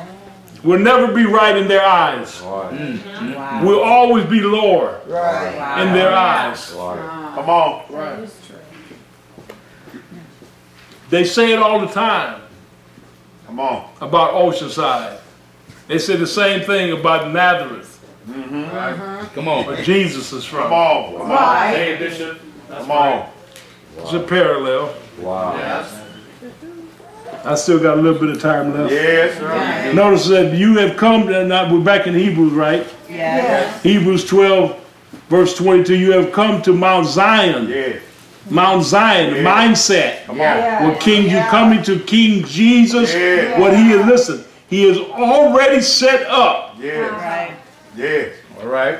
We'll never be right in their eyes. Right. We'll always be lower Right. in their eyes. Right. Come on. right. They say it all the time Come on. about Oceanside. They say the same thing about Nazareth, Come on. where Jesus is Come from. on. Right. Hey, Bishop. That's Come on. It's a parallel. Wow. I still got a little bit of time left. Yes, sir. Notice that you have come, and we're back in Hebrews, right? Yes. Hebrews 12, verse 22, you have come to Mount Zion. Yes. Mount Zion, the mindset. Come on. Yeah. What King, you coming to King Jesus, Yeah. what he is, listen, he is already set up. Yes. Right. Yes. all right.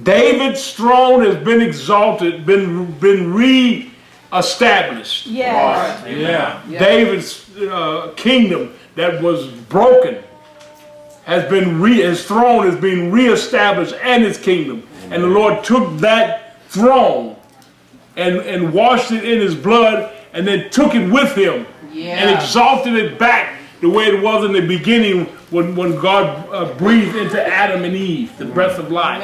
David's throne has been exalted, been re-established. Yes. Yeah. David's kingdom that was broken has been his throne has been re-established, and his kingdom. And the Lord took that throne and washed it in his blood, and then took it with him and exalted it back the way it was in the beginning when God breathed into Adam and Eve the breath of life.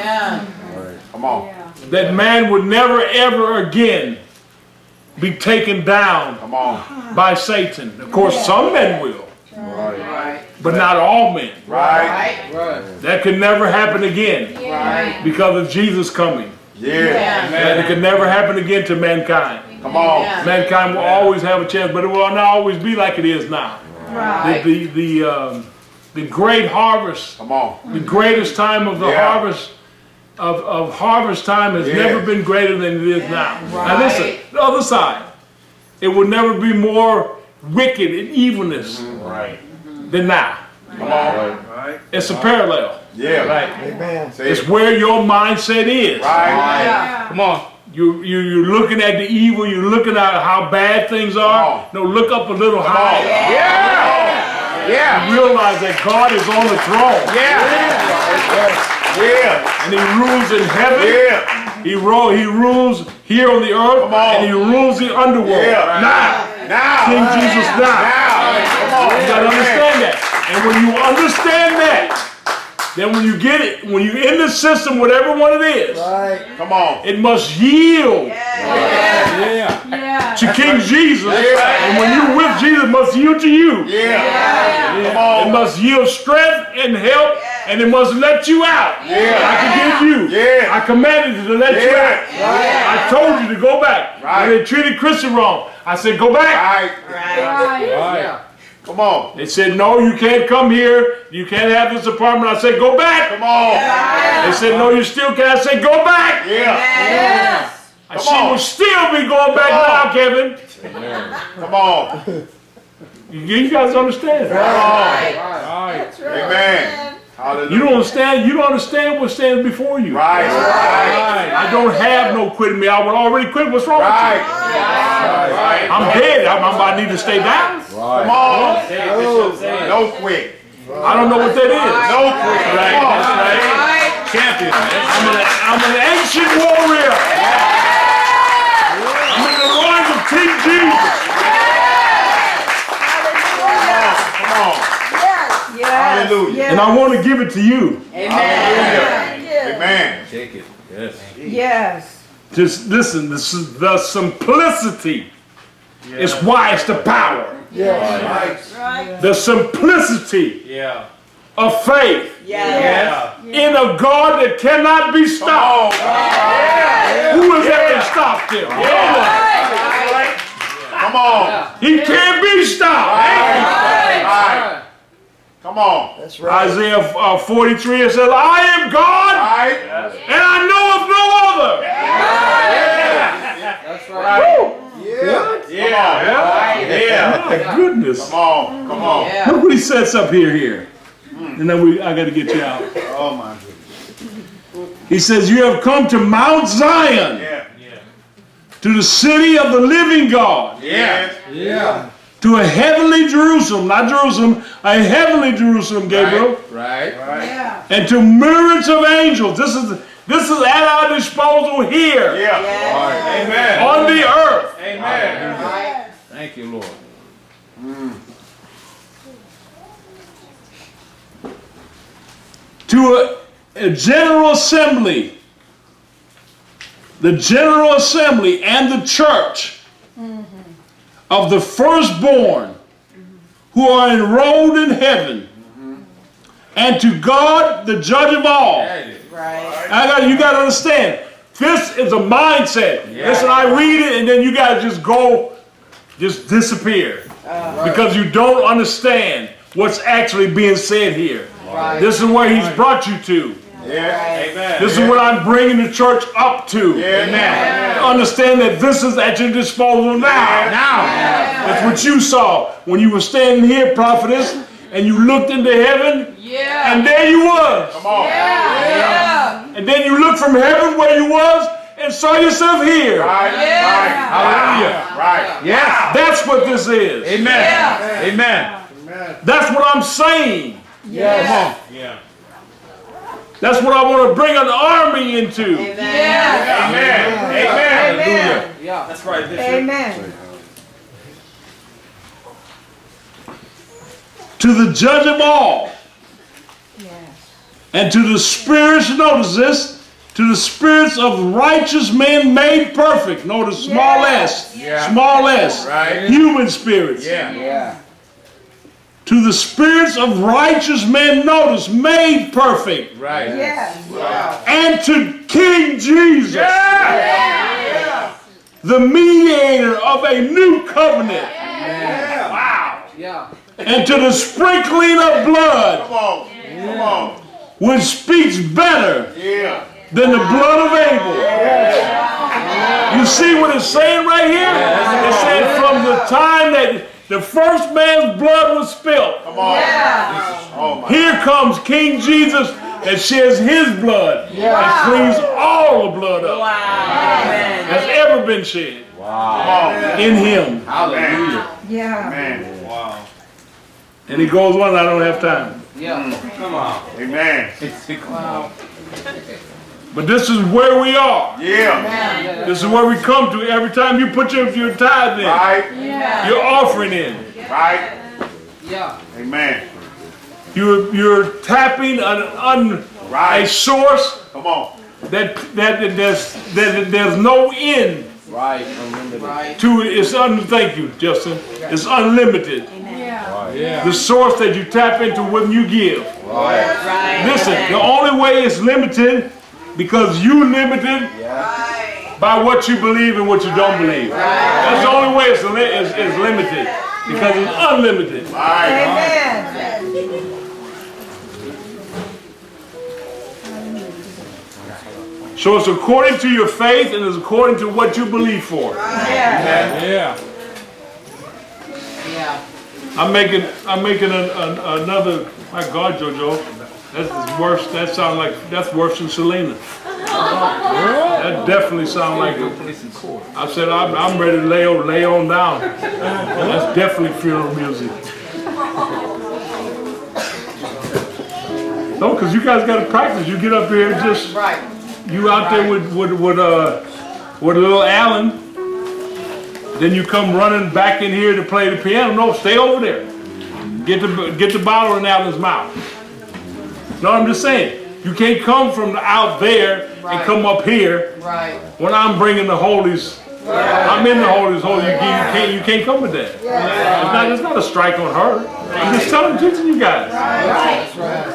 Come on. That man would never ever again be taken down Come on. by Satan. Of course, some men will, Right. but not all men. Right. Right. That could never happen again because of Jesus coming. Yeah. That it could never happen again to mankind. Come on. Mankind will always have a chance, but it will not always be like it is now. Right. The great harvest, Come on. the greatest time of the harvest of harvest time has never been greater than it is now. Now listen, the other side, it will never be more wicked and evilness Right. than now. Come on. Right. It's a parallel. Yeah. Right. Amen. Say It's it. where your mindset is. Right. Come on. You're looking at the evil, you're looking at how bad things are. No, look up a little higher. Yeah. You realize that God is on the throne. Yeah. And he rules in heaven. Yeah. He rules here on the earth. Come on. And he rules the underworld. Yeah. Now, Now. King Jesus now. Come on. You gotta understand that. And when you understand that, then when you get it, when you're in the system, whatever one it is, Right. Come on. it must yield Yeah. Yeah. to King Jesus. Yeah. And when you're with Jesus, it must yield to you. Yeah. Come It on. must yield strength and help, and it must let you out. Yeah. I forgive you. Yeah. I commanded you to let you out. I told you to go back. Right. When they treated Christian wrong, I said, go back. Right. Right. Come on. They said, no, you can't come here. You can't have this apartment. I said, go back. Come on. They said, no, you still can't. I said, go back. Yeah. I Come said, on. we'll still be going back Come now, on. Kevin. Come on. You guys understand? Right. Amen. Hallelujah. You don't understand. You don't understand what stands before you. Right. Right. I don't have no quitting me. I would already quit. What's wrong with Right. you? Right. I'm dead. I need to stay down. Come on. Say it, Bishop. Say it. No quit. I don't know what that is. No quit. Right, Come on. that's right. Champion. I'm an ancient warrior. I'm in the loins of King Jesus. Come on. Yes. Hallelujah. And I want to give it to you. Hallelujah. Amen. Take it. Yes. Yes. Just listen, the simplicity is why it's the power. Right. The simplicity Yeah. of faith Yeah. in a God that cannot be stopped. Who has ever stopped him? No one. Come on. He can't be stopped. Right. Come on. That's right. Isaiah 43, it says, I am God Right. and I know of no other. That's right. Yeah. My goodness. Come on. Come on. Look what he sets up here. And then I got to get you out. Oh my goodness. He says, you have come to Mount Zion, Yeah. to the city of the living God, Yes. Yeah. to a heavenly Jerusalem, not Jerusalem, a heavenly Jerusalem, Gabriel, Right. Yeah. and to myriads of angels. This is at our disposal here Yeah. Amen. on the earth. Amen. Right. Thank you, Lord. To a general assembly, the general assembly and the church of the firstborn who are enrolled in heaven, and to God, the judge of all. Right. You got to understand, this is a mindset. Yeah. Listen, I read it and then you got to just disappear. Because you don't understand what's actually being said here. Right. This is where he's brought you to. Yeah. Amen. This is what I'm bringing the church up to. Amen. Understand that this is at your disposal now. That's what you saw when you were standing here, prophetess, and you looked into heaven, Yeah. and there you was. Come on. Yeah. And then you looked from heaven where you was and saw yourself here. Right. Right. Hallelujah. Right. Yes. That's what this is. Amen. Yeah. Amen. That's what I'm saying. Yes. Yeah. That's what I want to bring an army into. Amen. Yeah. Amen. Amen. Hallelujah. Yeah. That's right, Bishop. Amen. To the judge of all. Yes. And to the spirits, notice this, to the spirits of righteous men made perfect. Notice small s. Yeah. Small s. Right. Human spirits. Yeah. Yeah. To the spirits of righteous men, notice, made perfect. Right. Yes. Yeah. And to King Jesus, the mediator of a new covenant. Wow. Yeah. And to the sprinkling of blood, Come on. Come on. which speaks better Yeah. than the blood of Abel. You see what it's saying right here? It said from the time that the first man's blood was spilt, Come on. Oh my. here comes King Jesus that sheds his blood and cleans all the blood up that's ever been shed Come on. in him. Hallelujah. Yeah. Man. Wow. And he goes on, I don't have time. Yeah. Come on. Amen. Wow. But this is where we are. Yeah. This is where we come to every time you put your tithe in, Right. Yeah. your offering in. Right. Yeah. Amen. You're tapping a Right. source Come on. that there's no end Right. Right. to it. Thank you, Justin. It's unlimited. Yeah. Yeah. The source that you tap into when you give. Right. Listen, the only way it's limited because you limited by what you believe and what you don't believe. That's the only way it's limited because it's unlimited. Right. Amen. So it's according to your faith and it's according to what you believe for. Yeah. Yeah. Yeah. I'm making another. My God, JoJo, that's worse. That's worse than Selena. That definitely sounds like I said I'm ready to lay on down. That's definitely funeral music. No, because you guys got to practice. You get up here and just Right. you out there with little Alan. Then you come running back in here to play the piano. No, stay over there. Get the bottle in Alan's mouth. No, I'm just saying. You can't come from out there and come up here Right. when I'm bringing the holies. I'm in the holies. You can't come with that. It's not a strike on her. I'm just teaching you guys. That's right.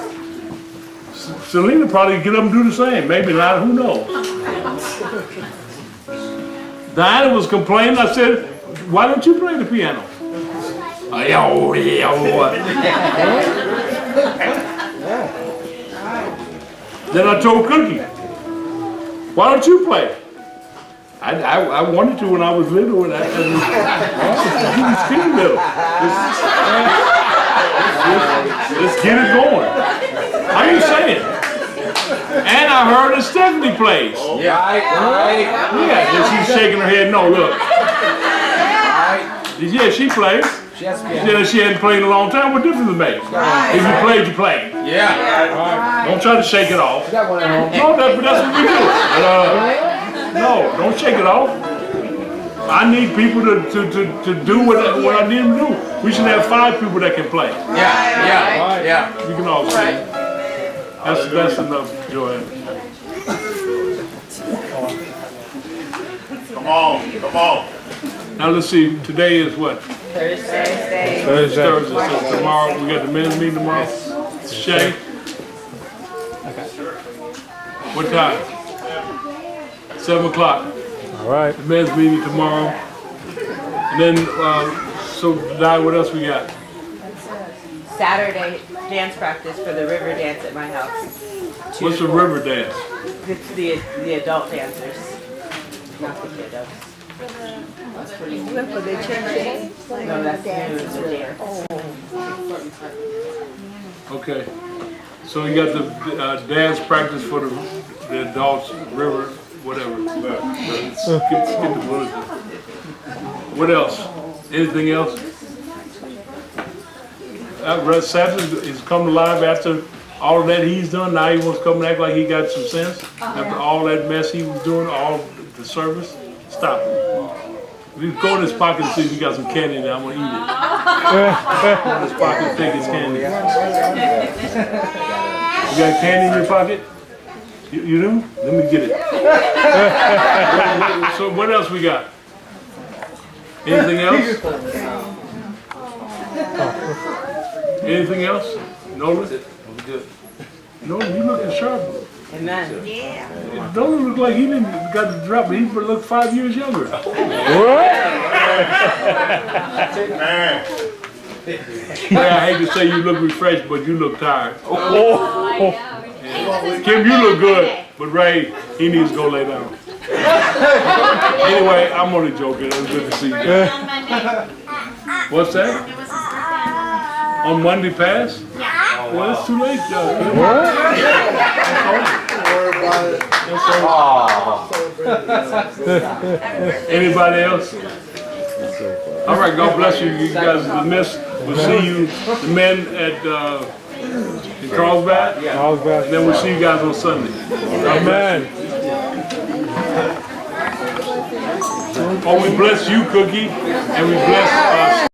Selena probably get up and do the same. Maybe not. Who knows? Diana was complaining. I said, "Why don't you play the piano?" Then I told Cookie, "Why don't you play?" I wanted to when I was little, and I was still little. Let's get it going. How you saying? And I heard that Stephanie plays. Yeah. Right. Yeah, and she's shaking her head. No, look. Right. Yeah, she plays. Yeah, she hadn't played in a long time. What difference does it make? If you played, you played. Yeah. Don't try to shake it off. Got one at home. No, that's what we do. But, no, don't shake it off. I need people to do what I need them to do. We should have 5 people that can play. Yeah. You can all sing. That's enough, Joanne. Come on. Come on. Now let's see. Today is what? Thursday. Thursday. Thursday. So tomorrow we got the men's meeting tomorrow. Shay. What time? 7 o'clock. All right. The men's meeting tomorrow. And then, so Di, what else we got? Saturday dance practice for the river dance at my house. What's the river dance? It's the adult dancers, not the kiddos. That's pretty cool. Look for the church. No, that's new, it's a dance. Okay. So you got the dance practice for the adults, river, whatever. Skip the bulletin. What else? Anything else? Russ Sampson is coming alive after all of that he's done. Now he wants to come and act like he got some sense. After all that mess he was doing, all the service. Stop it. We go in his pocket and see if he got some candy there. I'm gonna eat it. Go in his pocket and take his candy. You got candy in your pocket? You do? Let me get it. So what else we got? Anything else? Anything else? Nolan? Nolan, you looking sharp. Amen. Nolan look like he didn't got the drop, but he look 5 years younger. Man. Yeah, I hate to say you look refreshed, but you look tired. Kim, you look good, but Ray, he needs to go lay down. Anyway, I'm only joking. It was good to see you. What's that? On Monday past? Well, it's too late, Joe. Anybody else? All right, God bless you. You guys are dismissed. We'll see you, the men at in Carlsbad. Carlsbad. And then we'll see you guys on Sunday. Amen. Oh, we bless you, Cookie, and we bless